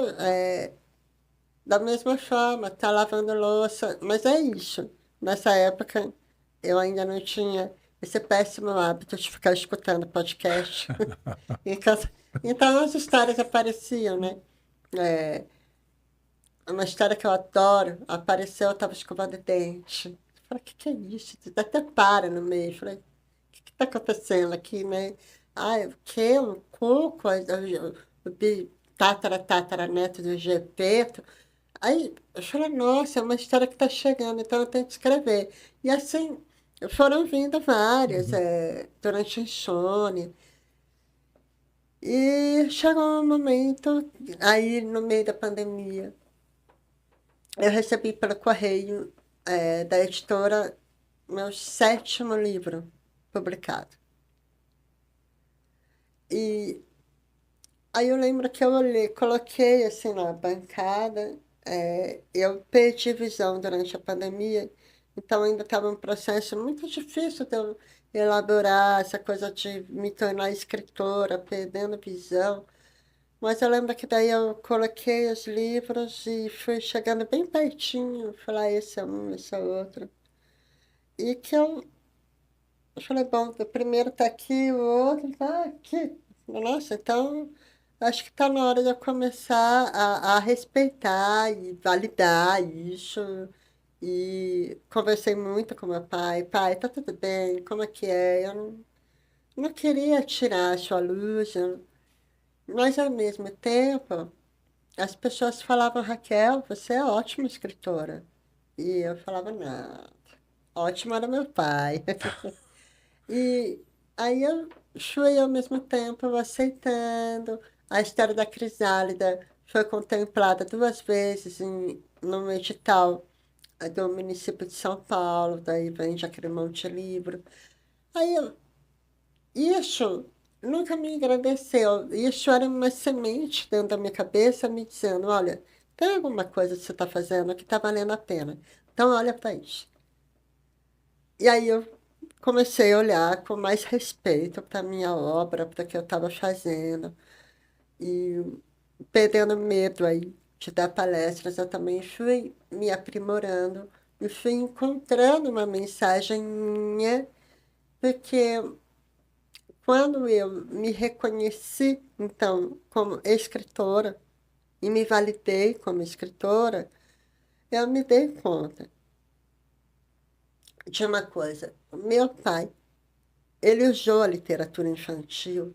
da mesma forma, tá lavando louça, mas é isso. Nessa época, eu ainda não tinha esse péssimo hábito de ficar escutando podcast. Então, então as histórias apareciam, né? É, uma história que eu adoro, apareceu, eu estava escovando dente. Eu falei, o que que é isso? Até para no meio. Eu falei, o que que tá acontecendo aqui, né? O quê? Um cuco? Tatara, neto do Gepeto. Aí eu falei, nossa, é uma história que está chegando, então eu tenho que escrever. E assim, foram vindo várias, Uhum. durante a insônia. E chegou um momento, aí no meio da pandemia, eu recebi pelo correio, da editora, meu sétimo livro publicado. E aí eu lembro que eu olhei, coloquei assim na bancada, eu perdi visão durante a pandemia, então ainda estava um processo muito difícil de eu elaborar essa coisa de me tornar escritora, perdendo visão. Mas eu lembro que daí eu coloquei os livros e fui chegando bem pertinho, falar esse é um, esse é outro. E que eu falei, bom, o primeiro está aqui, o outro está aqui. Nossa, então acho que está na hora de eu começar a respeitar e validar isso. E conversei muito com meu pai. Pai, tá tudo bem? Como é que é? Eu não queria tirar a sua luz, mas ao mesmo tempo, as pessoas falavam, Raquel, você é ótima escritora. E eu falava, não, ótimo era meu pai. E aí eu fui ao mesmo tempo aceitando. A história da Crisálida foi contemplada duas vezes num edital do município de São Paulo, daí vem Jaqueline de Livro. Aí isso nunca me agradeceu. Isso era uma semente dentro da minha cabeça me dizendo, olha, tem alguma coisa que você está fazendo que está valendo a pena. Então olha para isso. E aí eu comecei a olhar com mais respeito para a minha obra, para o que eu estava fazendo. E perdendo medo aí de dar palestras, eu também fui me aprimorando e fui encontrando uma mensagem minha, porque quando eu me reconheci, então, como escritora, e me validei como escritora, eu me dei conta de uma coisa. Meu pai, ele usou a literatura infantil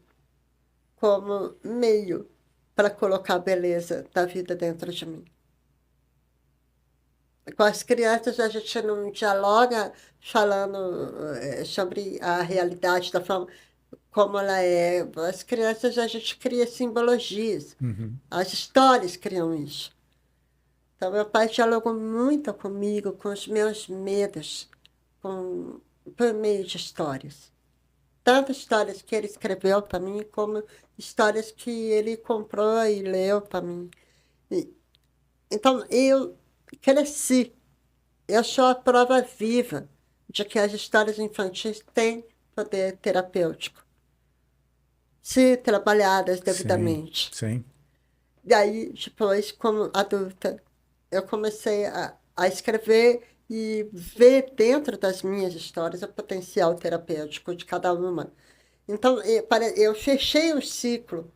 como meio para colocar a beleza da vida dentro de mim. Com as crianças, a gente não dialoga falando sobre a realidade da forma como ela é. As crianças, a gente cria simbologias. Uhum. As histórias criam isso. Então, meu pai dialogou muito comigo, com os meus medos, com, por meio de histórias. Tanto histórias que ele escreveu para mim, como histórias que ele comprou e leu para mim. E- Então, eu cresci. Eu sou a prova viva de que as histórias infantis têm poder terapêutico, se trabalhadas Sim, devidamente. sim. E aí, depois, como adulta, eu comecei a escrever e ver dentro das minhas histórias o potencial terapêutico de cada uma. Então, eu fechei o ciclo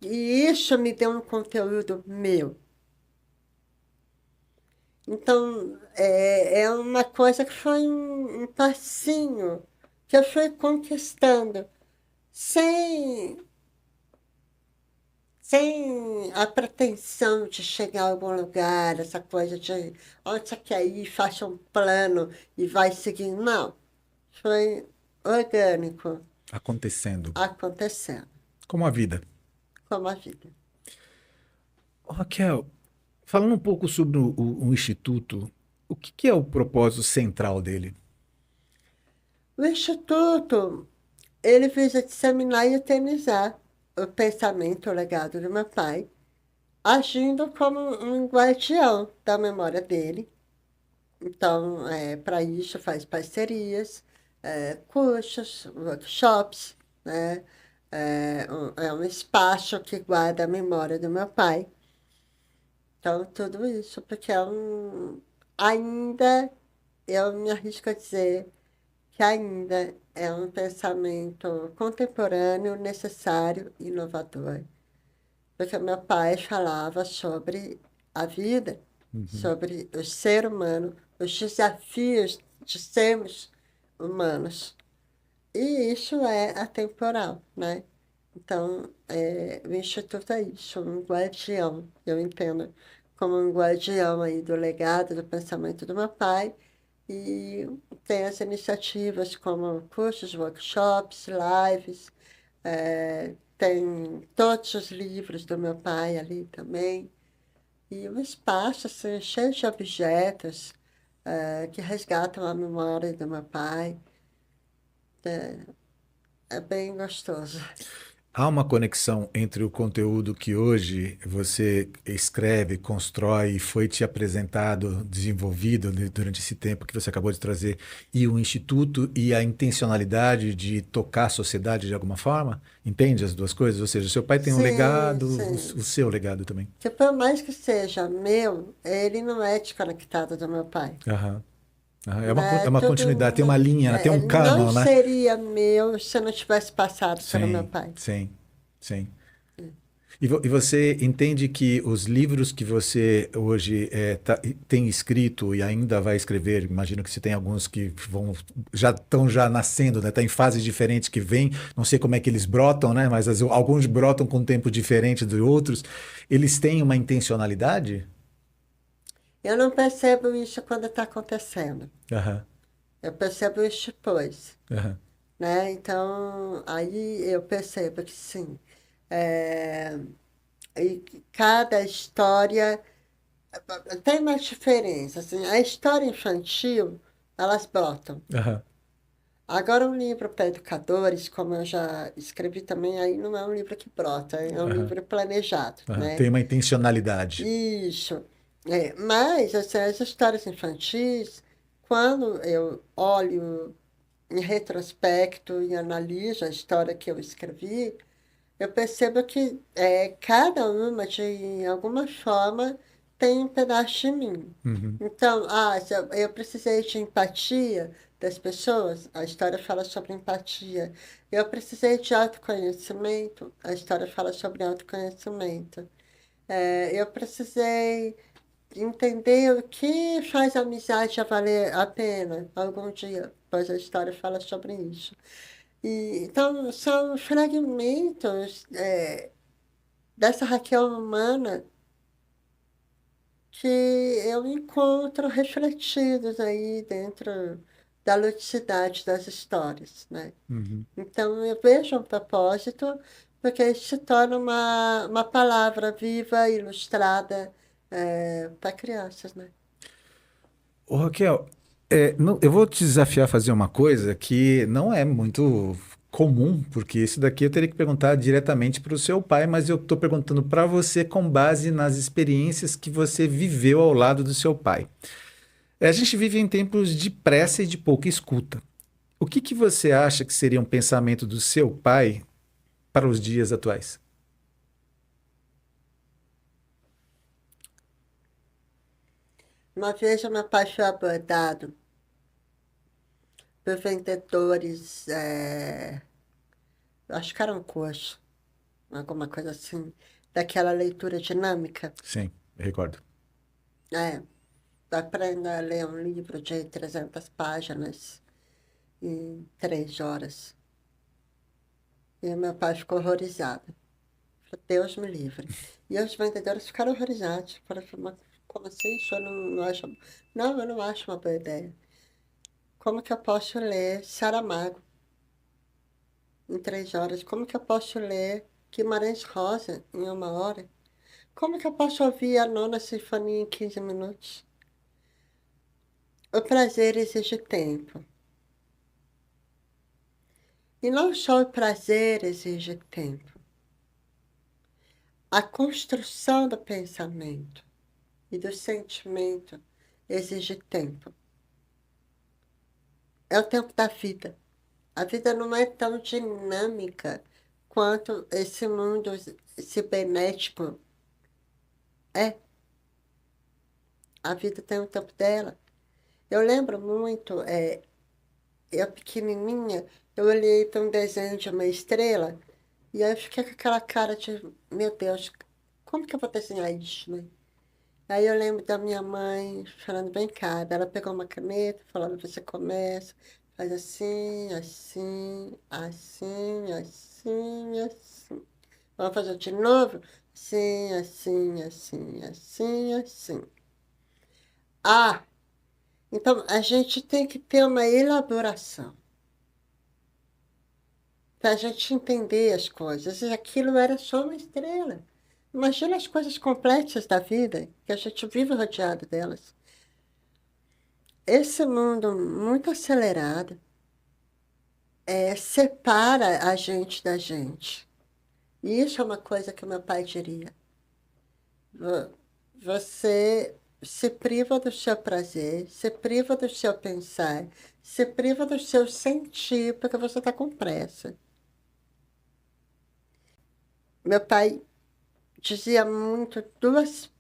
e isso me deu um conteúdo meu. Então, é uma coisa que foi um passinho que eu fui conquistando, sem, sem a pretensão de chegar a algum lugar, essa coisa de onde você quer ir, faça um plano e vai seguindo. Não, foi orgânico, Acontecendo. acontecendo, Como a vida. como a vida. Ô, Raquel, falando um pouco sobre o Instituto, o que é o propósito central dele? O Instituto, ele visa disseminar e eternizar o pensamento, o legado do meu pai, agindo como um guardião da memória dele. Então, para isso, faz parcerias, cursos, workshops, né? É um espaço que guarda a memória do meu pai. Então, tudo isso, porque ainda, eu me arrisco a dizer que ainda é um pensamento contemporâneo, necessário e inovador. Porque meu pai falava sobre a vida, Uhum. sobre o ser humano, os desafios de sermos humanos. E isso é atemporal, né? Então, o Instituto é isso, um guardião, eu entendo, como um guardião aí do legado, do pensamento do meu pai. E tem as iniciativas como cursos, workshops, lives, tem todos os livros do meu pai ali também. E o espaço, assim, cheio de objetos, que resgatam a memória do meu pai. É bem gostoso. Há uma conexão entre o conteúdo que hoje você escreve, constrói e foi te apresentado, desenvolvido durante esse tempo que você acabou de trazer, e o Instituto e a intencionalidade de tocar a sociedade de alguma forma? Entende as duas coisas? Ou seja, o seu pai tem um Sim, legado, sim. o seu legado também. Que por mais que seja meu, ele não é desconectado do meu pai. Aham. Aham. É Né? uma Tudo, continuidade, tem uma linha, né? Tem um não canon, né? seria meu se eu não tivesse passado pelo meu Sim, pai. sim, sim. E você entende que os livros que você hoje tem escrito e ainda vai escrever, imagino que você tem alguns que já estão já nascendo, né? Tá em fases diferentes que vêm, não sei como é que eles brotam, né? Mas alguns brotam com um tempo diferente de outros. Eles têm uma intencionalidade? Eu não percebo isso quando está acontecendo. Aham, Eu percebo isso depois, aham, né? Então, aí eu percebo que sim. É, e cada história tem uma diferença, assim. A história infantil, elas brotam. aham, Agora, um livro para educadores, como eu já escrevi também, aí não é um livro que brota, é um aham, livro planejado, aham. né? Tem uma intencionalidade. Isso. Mas assim, as histórias infantis, quando eu olho em retrospecto e analiso a história que eu escrevi, eu percebo que cada uma, de alguma forma, tem um pedaço de mim. Uhum, Então, se eu precisei de empatia das pessoas, a história fala sobre empatia. Eu precisei de autoconhecimento, a história fala sobre autoconhecimento. Eu precisei entender o que faz a amizade a valer a pena algum dia, pois a história fala sobre isso. Então, são fragmentos dessa Raquel humana que eu encontro refletidos aí dentro da ludicidade das histórias, né? uhum. Então, eu vejo um propósito, porque isso se torna uma palavra viva, ilustrada, para crianças, né? Ô, Raquel, eu vou te desafiar a fazer uma coisa que não é muito comum, porque isso daqui eu teria que perguntar diretamente para o seu pai, mas eu estou perguntando para você com base nas experiências que você viveu ao lado do seu pai. A gente vive em tempos de pressa e de pouca escuta. O que que você acha que seria um pensamento do seu pai para os dias atuais? Uma vez o meu pai foi abordado por vendedores, acho que era um curso, alguma coisa assim, daquela leitura dinâmica. Sim, eu recordo. É. aprenda a ler um livro de 300 páginas em 3 horas. E meu pai ficou horrorizado. Falei, Deus me livre. E os vendedores ficaram horrorizados. Falaram, mas como assim? O senhor não acha... Não, eu não acho uma boa ideia. Como que eu posso ler Saramago em 3 horas? Como que eu posso ler Guimarães Rosa em 1 hora? Como que eu posso ouvir a Nona Sinfonia em 15 minutos? O prazer exige tempo. E não só o prazer exige tempo. A construção do pensamento e do sentimento exige tempo. É o tempo da vida. A vida não é tão dinâmica quanto esse mundo cibernético é. A vida tem o tempo dela. Eu lembro muito, eu pequenininha, eu olhei para um desenho de uma estrela e aí eu fiquei com aquela cara de, meu Deus, como que eu vou desenhar isso, né? Aí eu lembro da minha mãe falando, vem cá, daí ela pegou uma caneta, falando, você começa, faz assim, assim, assim, assim, assim. Vamos fazer de novo? Assim, assim, assim, assim, assim. Ah, então a gente tem que ter uma elaboração para a gente entender as coisas. E aquilo era só uma estrela. Imagina as coisas complexas da vida, que a gente vive rodeado delas. Esse mundo muito acelerado separa a gente da gente. E isso é uma coisa que o meu pai diria. Você se priva do seu prazer, se priva do seu pensar, se priva do seu sentir, porque você está com pressa. Meu pai dizia muito duas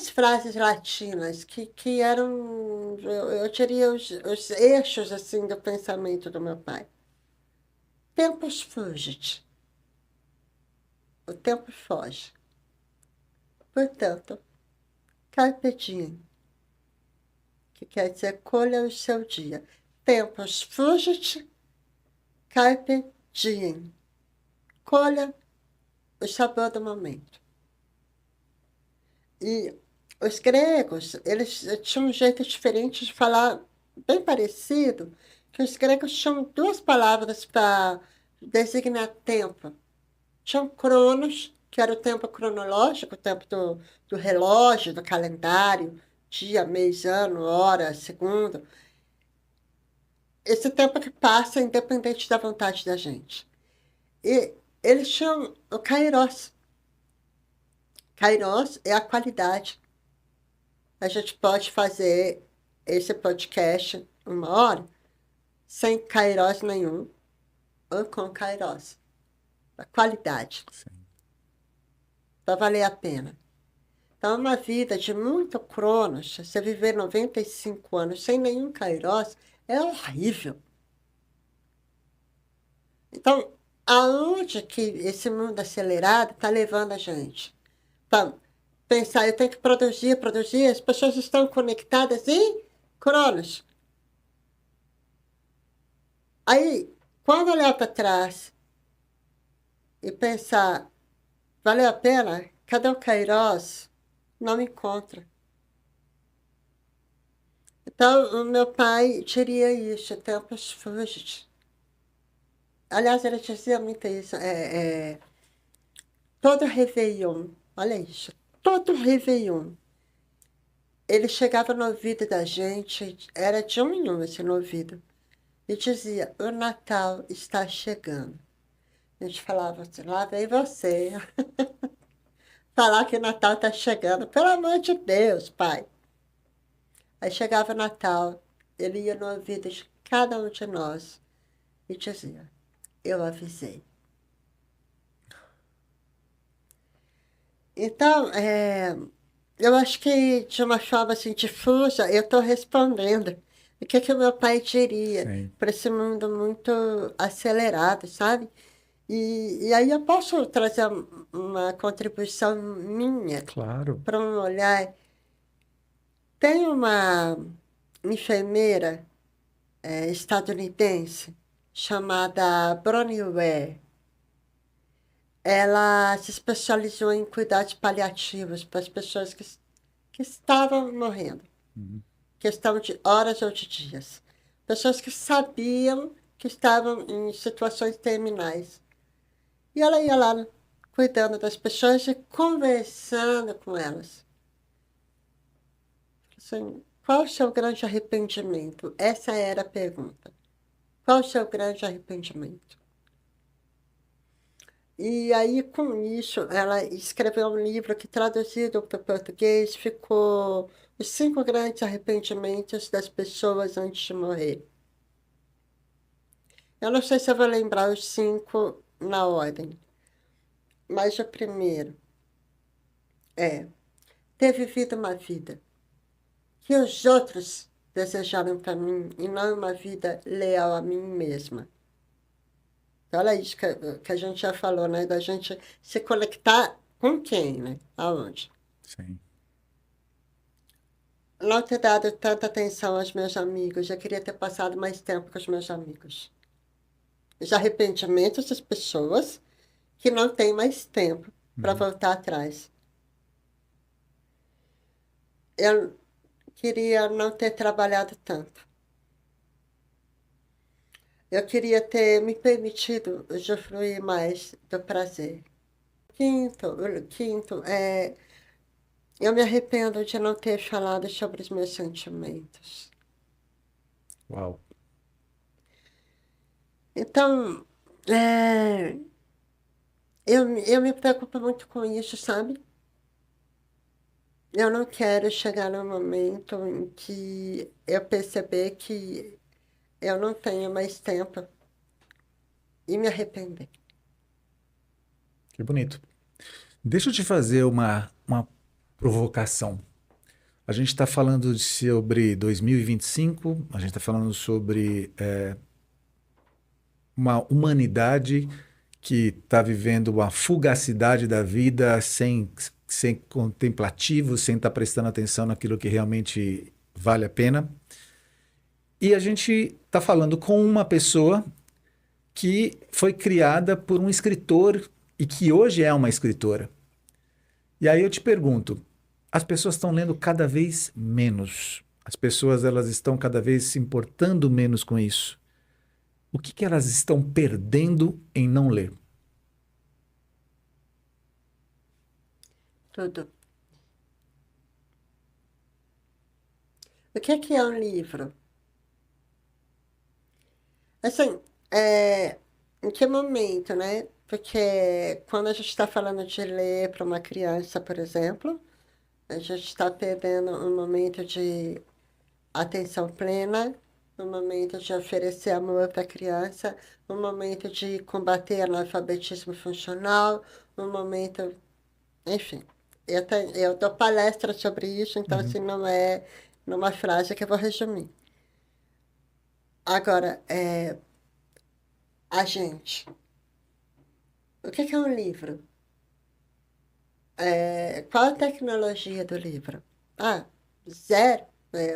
frases latinas que eram, eu diria, os eixos assim, do pensamento do meu pai. Tempus fugit. O tempo foge. Portanto, carpe diem, que quer dizer colha o seu dia. Tempus fugit, carpe diem. Colha o sabor do momento. E os gregos, eles tinham um jeito diferente de falar, bem parecido, que os gregos tinham 2 palavras para designar tempo. Tinham cronos, que era o tempo cronológico, o tempo do relógio, do calendário, dia, mês, ano, hora, segundo. Esse tempo que passa independente da vontade da gente. E eles tinham o kairos. Kairos é a qualidade. A gente pode fazer esse podcast 1 hora sem kairos nenhum ou com kairos. A qualidade. Para valer a pena. Então, uma vida de muito cronos, você viver 95 anos sem nenhum kairos, é horrível. Então, aonde que esse mundo acelerado está levando a gente? Para pensar, eu tenho que produzir, as pessoas estão conectadas em cronos. Aí, quando olhar para trás e pensar, valeu a pena? Cadê o kairos? Não me encontra. Então, o meu pai diria isso, tempos fugit. Aliás, ele dizia muito isso. Todo Réveillon, olha isso, todo Réveillon, ele chegava no ouvido da gente, era de um em um esse no ouvido, e dizia, o Natal está chegando. A gente falava assim, lá vem você, falar que o Natal está chegando, pelo amor de Deus, pai. Aí chegava o Natal, ele ia no ouvido de cada um de nós e dizia, eu avisei. Então, eu acho que de uma forma assim difusa, eu estou respondendo o que o meu pai diria Sim. para esse mundo muito acelerado, sabe? E aí eu posso trazer uma contribuição minha Claro. para um olhar Tem uma enfermeira estadunidense chamada Bronnie Ware. Ela se especializou em cuidados paliativos para as pessoas que estavam morrendo. Uhum. Questão de horas ou de dias. Pessoas que sabiam que estavam em situações terminais. E ela ia lá cuidando das pessoas e conversando com elas. Assim, qual o seu grande arrependimento? Essa era a pergunta. Qual o seu grande arrependimento? E aí, com isso, ela escreveu um livro que, traduzido para o português, ficou Os 5 Grandes Arrependimentos das Pessoas Antes de Morrer. Eu não sei se eu vou lembrar os 5 na ordem, mas o primeiro é ter vivido uma vida que os outros desejaram para mim e não uma vida leal a mim mesma. Olha isso que a gente já falou, né? Da gente se conectar com quem, né? Aonde? Sim. Não ter dado tanta atenção aos meus amigos. Eu queria ter passado mais tempo com os meus amigos. Os arrependimentos das pessoas que não têm mais tempo para Uhum. voltar atrás. Eu queria não ter trabalhado tanto. Eu queria ter me permitido usufruir mais do prazer. O quinto é eu me arrependo de não ter falado sobre os meus sentimentos. Uau. Então, é, eu me preocupo muito com isso, sabe? Eu não quero chegar num momento em que eu perceber que eu não tenho mais tempo e me arrepender. Que bonito. Deixa eu te fazer uma provocação. A gente está falando sobre 2025, a gente está falando sobre uma humanidade que está vivendo uma fugacidade da vida sem contemplativo, sem estar prestando atenção naquilo que realmente vale a pena. E a gente está falando com uma pessoa que foi criada por um escritor e que hoje é uma escritora. E aí eu te pergunto, as pessoas estão lendo cada vez menos. As pessoas elas estão cada vez se importando menos com isso. O que que elas estão perdendo em não ler? Tudo. O que é um livro? Assim, em que momento, né? Porque quando a gente está falando de ler para uma criança, por exemplo, a gente está perdendo um momento de atenção plena, um momento de oferecer amor para a criança, um momento de combater analfabetismo funcional, um momento, enfim. Eu dou palestra sobre isso, então Uhum. assim, não é numa frase que eu vou resumir. Agora, a gente. O que é um livro? Qual a tecnologia do livro? Ah, zero.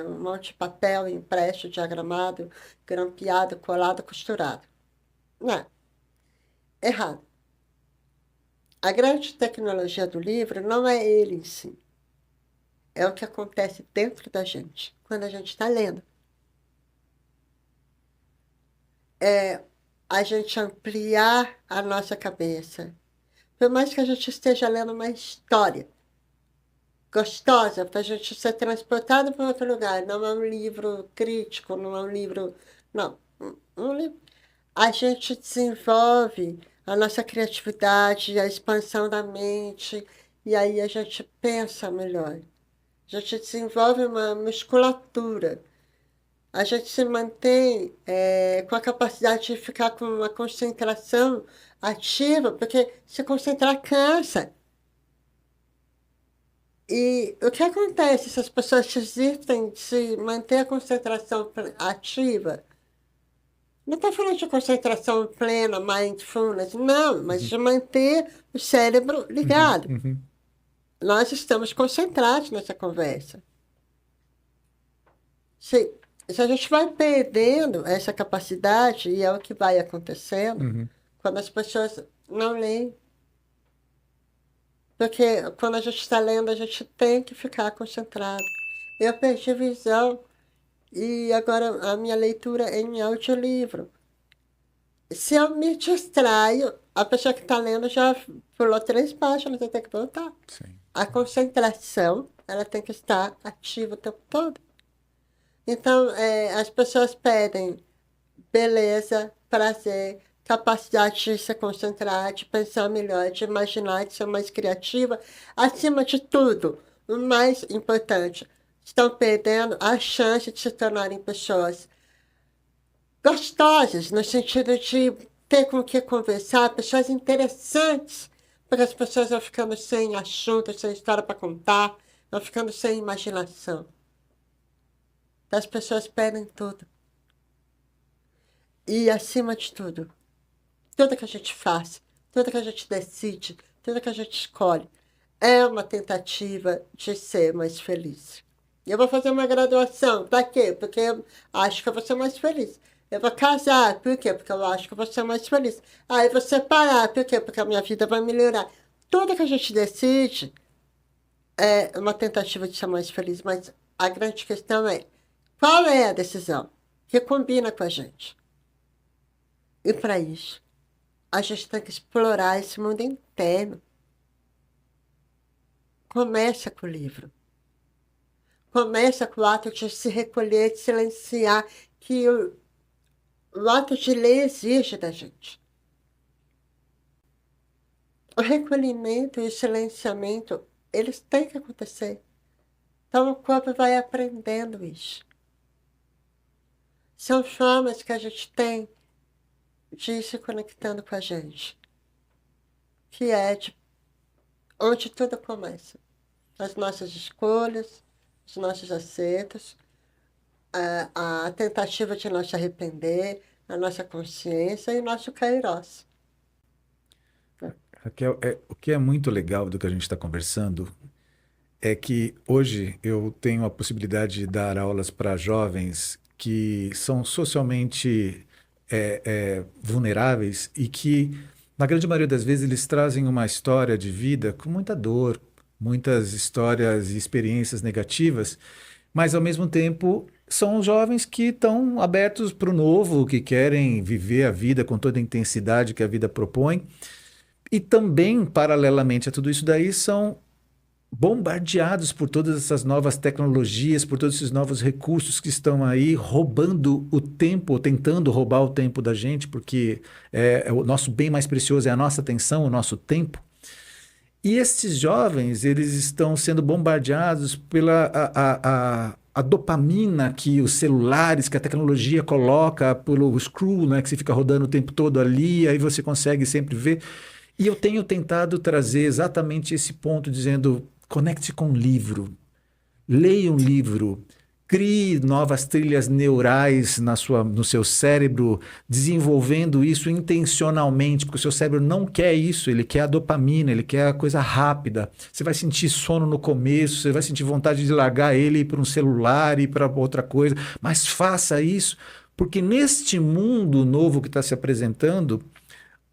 Um monte de papel impresso, diagramado, grampeado, colado, costurado. Não, errado. A grande tecnologia do livro não é ele em si. É o que acontece dentro da gente, quando a gente está lendo. É a gente ampliar a nossa cabeça. Por mais que a gente esteja lendo uma história gostosa, para a gente ser transportado para outro lugar, não é um livro crítico, não é um livro. Não. Um livro. A gente desenvolve a nossa criatividade, a expansão da mente, e aí a gente pensa melhor. A gente desenvolve uma musculatura. A gente se mantém com a capacidade de ficar com uma concentração ativa, porque se concentrar cansa. E o que acontece se as pessoas desistem de se manter a concentração ativa? Não estou falando de concentração plena, mindfulness, não, mas Uhum. de manter o cérebro Uhum. ligado. Uhum. Nós estamos concentrados nessa conversa. Se a gente vai perdendo essa capacidade, e é o que vai acontecendo, Uhum. quando as pessoas não leem. Porque quando a gente está lendo, a gente tem que ficar concentrado. Eu perdi visão e agora a minha leitura é em audiolivro. Se eu me distraio, a pessoa que está lendo já pulou 3 páginas, eu tenho que voltar. Sim. A concentração, ela tem que estar ativa o tempo todo. Então, as pessoas pedem beleza, prazer, capacidade de se concentrar, de pensar melhor, de imaginar, de ser mais criativa. Acima de tudo, o mais importante, estão perdendo a chance de se tornarem pessoas gostosas, no sentido de ter com o que conversar, pessoas interessantes, porque as pessoas vão ficando sem assunto, sem história para contar, vão ficando sem imaginação. Então, as pessoas perdem tudo. E, acima de tudo, tudo que a gente faz, tudo que a gente decide, tudo que a gente escolhe, é uma tentativa de ser mais feliz. Eu vou fazer uma graduação, para quê? Porque eu acho que eu vou ser mais feliz. Eu vou casar, por quê? Porque eu acho que eu vou ser mais feliz. Aí eu vou separar, por quê? Porque a minha vida vai melhorar. Tudo que a gente decide é uma tentativa de ser mais feliz, mas a grande questão é, qual é a decisão que combina com a gente? E para isso, a gente tem que explorar esse mundo interno. Começa com o livro. Começa com o ato de se recolher, de silenciar, que o ato de ler exige da gente. O recolhimento e o silenciamento, eles têm que acontecer. Então o corpo vai aprendendo isso. São formas que a gente tem de ir se conectando com a gente. Que é onde tudo começa. As nossas escolhas, os nossos acertos, a tentativa de não se arrepender, a nossa consciência e o nosso kairós. Raquel, o que é muito legal do que a gente está conversando é que hoje eu tenho a possibilidade de dar aulas para jovens que são socialmente vulneráveis e que, na grande maioria das vezes, eles trazem uma história de vida com muita dor, muitas histórias e experiências negativas, mas, ao mesmo tempo, são jovens que estão abertos para o novo, que querem viver a vida com toda a intensidade que a vida propõe. E também, paralelamente a tudo isso daí, são bombardeados por todas essas novas tecnologias, por todos esses novos recursos que estão aí roubando o tempo, ou tentando roubar o tempo da gente, porque o nosso bem mais precioso é a nossa atenção, o nosso tempo. E esses jovens, eles estão sendo bombardeados pela a dopamina que os celulares, que a tecnologia coloca, pelo scroll, né, que você fica rodando o tempo todo ali, aí você consegue sempre ver. E eu tenho tentado trazer exatamente esse ponto, dizendo: conecte com um livro, leia um livro, crie novas trilhas neurais no seu cérebro, desenvolvendo isso intencionalmente, porque o seu cérebro não quer isso, ele quer a dopamina, ele quer a coisa rápida. Você vai sentir sono no começo, você vai sentir vontade de largar ele e ir para um celular e para outra coisa, mas faça isso, porque neste mundo novo que está se apresentando,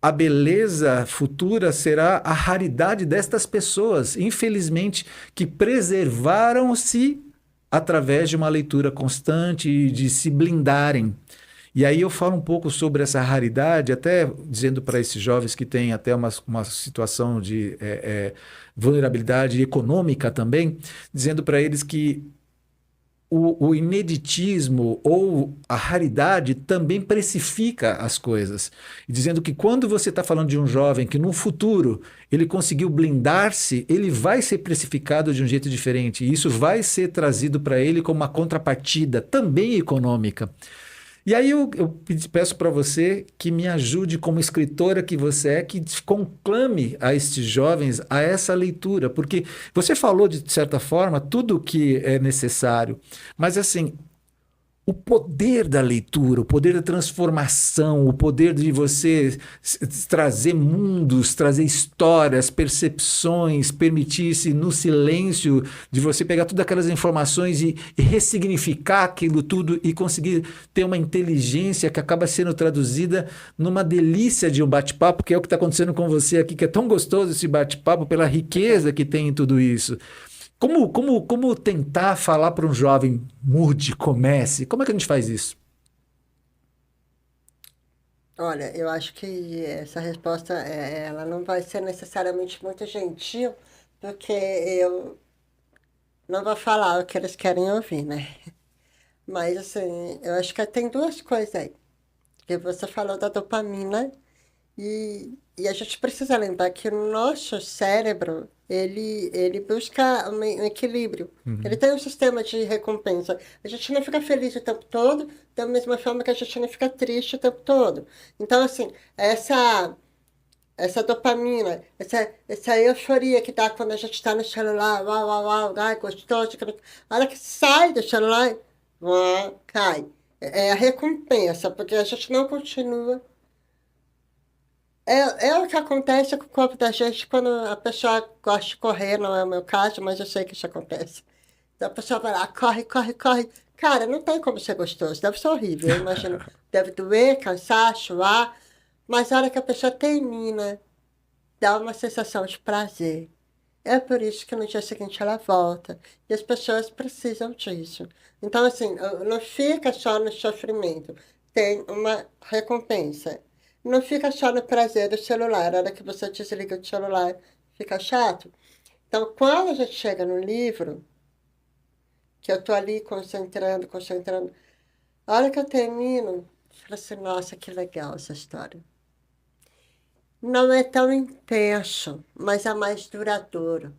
a beleza futura será a raridade destas pessoas, infelizmente, que preservaram-se através de uma leitura constante e de se blindarem. E aí eu falo um pouco sobre essa raridade, até dizendo para esses jovens que têm até uma situação de vulnerabilidade econômica também, dizendo para eles que o ineditismo ou a raridade também precifica as coisas. E dizendo que quando você está falando de um jovem que no futuro ele conseguiu blindar-se, ele vai ser precificado de um jeito diferente. E isso vai ser trazido para ele como uma contrapartida também econômica. E aí eu peço para você que me ajude como escritora que você é, que conclame a estes jovens a essa leitura, porque você falou de certa forma tudo o que é necessário, mas assim, o poder da leitura, o poder da transformação, o poder de você trazer mundos, trazer histórias, percepções, permitir-se no silêncio de você pegar todas aquelas informações e ressignificar aquilo tudo e conseguir ter uma inteligência que acaba sendo traduzida numa delícia de um bate-papo, que é o que está acontecendo com você aqui, que é tão gostoso esse bate-papo pela riqueza que tem em tudo isso. Como tentar falar para um jovem, mude, comece? Como é que a gente faz isso? Olha, eu acho que essa resposta, ela não vai ser necessariamente muito gentil, porque eu não vou falar o que eles querem ouvir, né? Mas, assim, eu acho que tem duas coisas aí. Que você falou da dopamina e a gente precisa lembrar que o nosso cérebro, ele busca um equilíbrio. Ele Uhum. tem um sistema de recompensa. A gente não fica feliz o tempo todo, da mesma forma que a gente não fica triste o tempo todo. Então, assim, essa dopamina, essa euforia que dá quando a gente está no celular, uau, uau, uau, ai, gostoso. A hora que sai do celular, uau, cai. É a recompensa, porque a gente não continua. É o que acontece com o corpo da gente quando a pessoa gosta de correr, não é o meu caso, mas eu sei que isso acontece. Então a pessoa vai lá, corre, corre, corre. Cara, não tem como ser gostoso, deve ser horrível, eu imagino. Deve doer, cansar, suar, mas a hora que a pessoa termina, dá uma sensação de prazer. É por isso que no dia seguinte ela volta. E as pessoas precisam disso. Então, assim, não fica só no sofrimento. Tem uma recompensa. Não fica só no prazer do celular. A hora que você desliga o celular, fica chato. Então, quando a gente chega no livro, que eu tô ali concentrando, concentrando, a hora que eu termino, eu falo assim, nossa, que legal essa história. Não é tão intenso, mas é mais duradouro.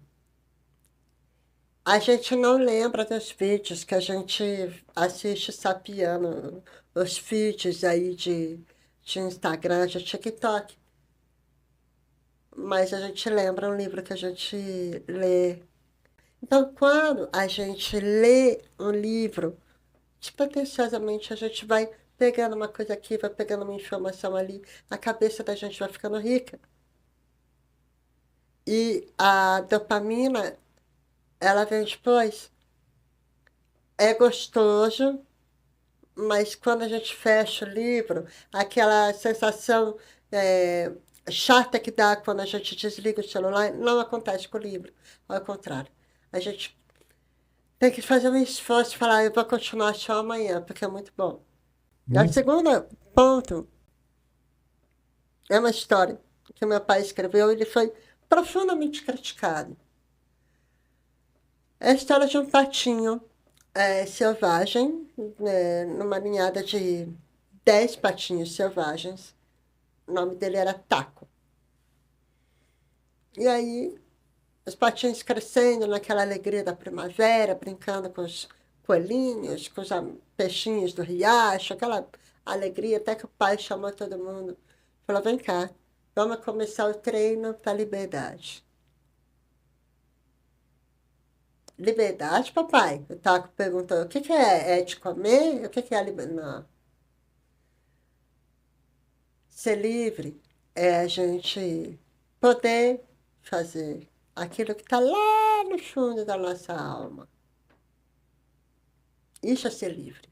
A gente não lembra dos vídeos que a gente assiste sapiando, os feeds aí de Instagram, de TikTok. Mas a gente lembra um livro que a gente lê. Então, quando a gente lê um livro, despretensiosamente a gente vai pegando uma coisa aqui, vai pegando uma informação ali, a cabeça da gente vai ficando rica. E a dopamina, ela vem depois. É gostoso, mas quando a gente fecha o livro, aquela sensação é, chata que dá quando a gente desliga o celular, não acontece com o livro. Ao contrário. A gente tem que fazer um esforço e falar, eu vou continuar só amanhã, porque é muito bom. E a Muito. segunda ponto é uma história que meu pai escreveu, ele foi profundamente criticado. É a história de um patinho selvagem, numa ninhada de 10 patinhos selvagens. O nome dele era Taco. E aí, os patinhos crescendo naquela alegria da primavera, brincando com os coelhinhos, com os peixinhos do riacho, aquela alegria, até que o pai chamou todo mundo. Falou, vem cá, vamos começar o treino para a liberdade. Liberdade, papai? O Taco perguntou, o que que é? É de comer? O que que é a liberdade? Não. Ser livre é a gente poder fazer aquilo que está lá no fundo da nossa alma. Isso é ser livre.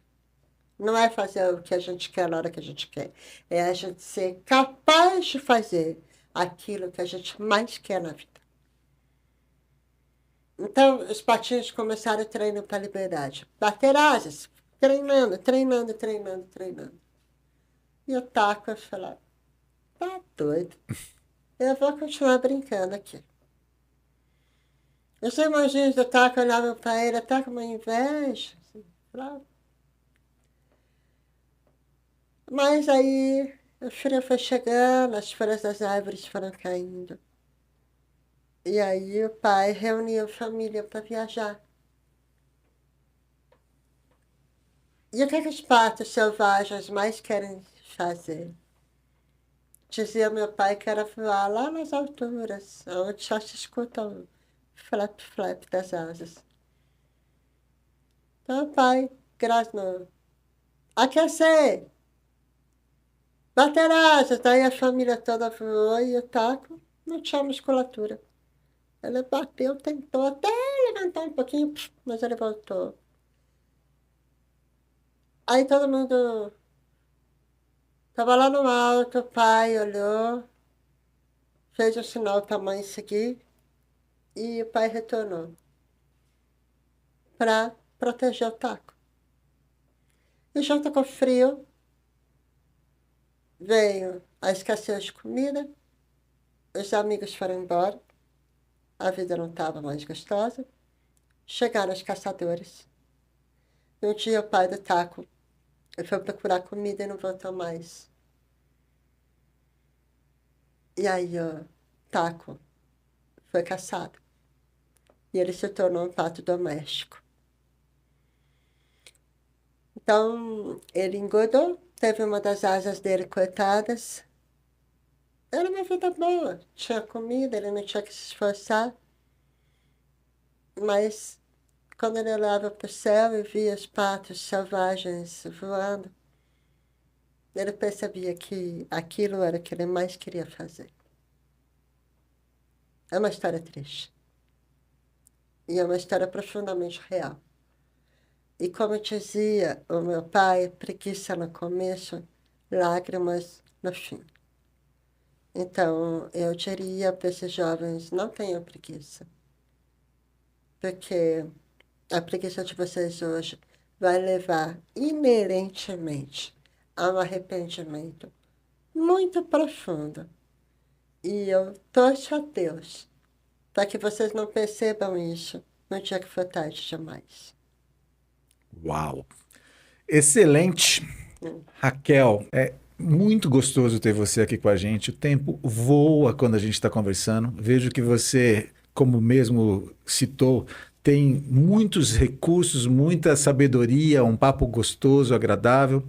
Não é fazer o que a gente quer na hora que a gente quer. É a gente ser capaz de fazer aquilo que a gente mais quer na vida. Então, os patinhos começaram o treino para a liberdade. Bater asas, treinando, treinando, treinando, treinando. E o Taco falou, tá doido. Eu vou continuar brincando aqui. Os irmãozinhos do Taco olhavam para ele até com uma inveja. Assim, mas aí o frio foi chegando, as folhas das árvores foram caindo. E aí o pai reuniu a família para viajar. E o que, é que os patos selvagens mais querem fazer? Dizia meu pai que era voar lá nas alturas, onde só se escuta o flap, flap das asas. Então o pai grasnou. aquecer, baterasas. Daí a família toda voou e o taco não tinha musculatura. Ele bateu, tentou até levantar um pouquinho, mas ele voltou. Aí todo mundo tava lá no alto, o pai olhou, fez o sinal para a mãe seguir e o pai retornou para proteger o taco. E junto com o frio veio a escassez de comida, os amigos foram embora, a vida não estava mais gostosa. Chegaram os caçadores. E um dia o pai do taco foi procurar comida e não voltou mais. E aí o taco foi caçado. E ele se tornou um pato doméstico. Então, ele engordou, teve uma das asas dele cortadas. Era uma vida boa, tinha comida, ele não tinha que se esforçar. Mas quando ele olhava para o céu e via os patos selvagens voando, ele percebia que aquilo era o que ele mais queria fazer. É uma história triste. E é uma história profundamente real. E como eu dizia o meu pai, preguiça no começo, lágrimas no fim. Então, eu diria para esses jovens, não tenham preguiça. Porque a preguiça de vocês hoje vai levar inerentemente a um arrependimento muito profundo. E eu torço a Deus para que vocês não percebam isso no dia que for tarde demais. Uau! Excelente, Hum. Raquel. É muito gostoso ter você aqui com a gente. O tempo voa quando a gente está conversando. Vejo que você, como mesmo citou, tem muitos recursos, muita sabedoria, um papo gostoso, agradável.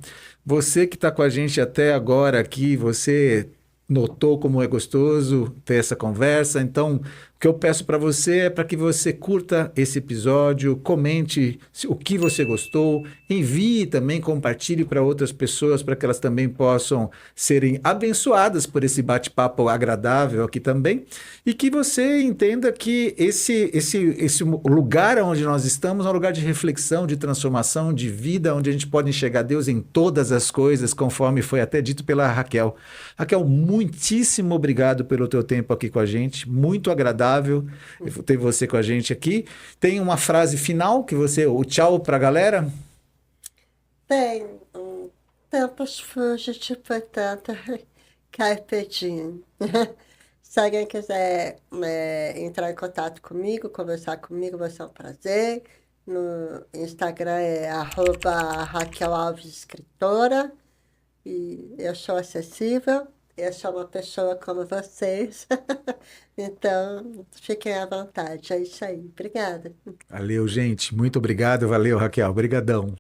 Você que está com a gente até agora aqui, você notou como é gostoso ter essa conversa. Então, o que eu peço para você é para que você curta esse episódio, comente o que você gostou, envie também, compartilhe para outras pessoas, para que elas também possam serem abençoadas por esse bate-papo agradável aqui também. E que você entenda que esse lugar onde nós estamos é um lugar de reflexão, de transformação, de vida, onde a gente pode enxergar Deus em todas as coisas, conforme foi até dito pela Raquel. Raquel, muitíssimo obrigado pelo teu tempo aqui com a gente, muito agradável ter você com a gente aqui. Tem uma frase final que você, o tchau para a galera? Bem, tempos fugit, portanto, carpe diem. Se alguém quiser entrar em contato comigo, conversar comigo, vai ser um prazer. No Instagram é @Raquel Alves Escritora. E eu sou acessível. Eu sou uma pessoa como vocês. Então, fiquem à vontade. É isso aí. Obrigada. Valeu, gente. Muito obrigado. Valeu, Raquel. Obrigadão.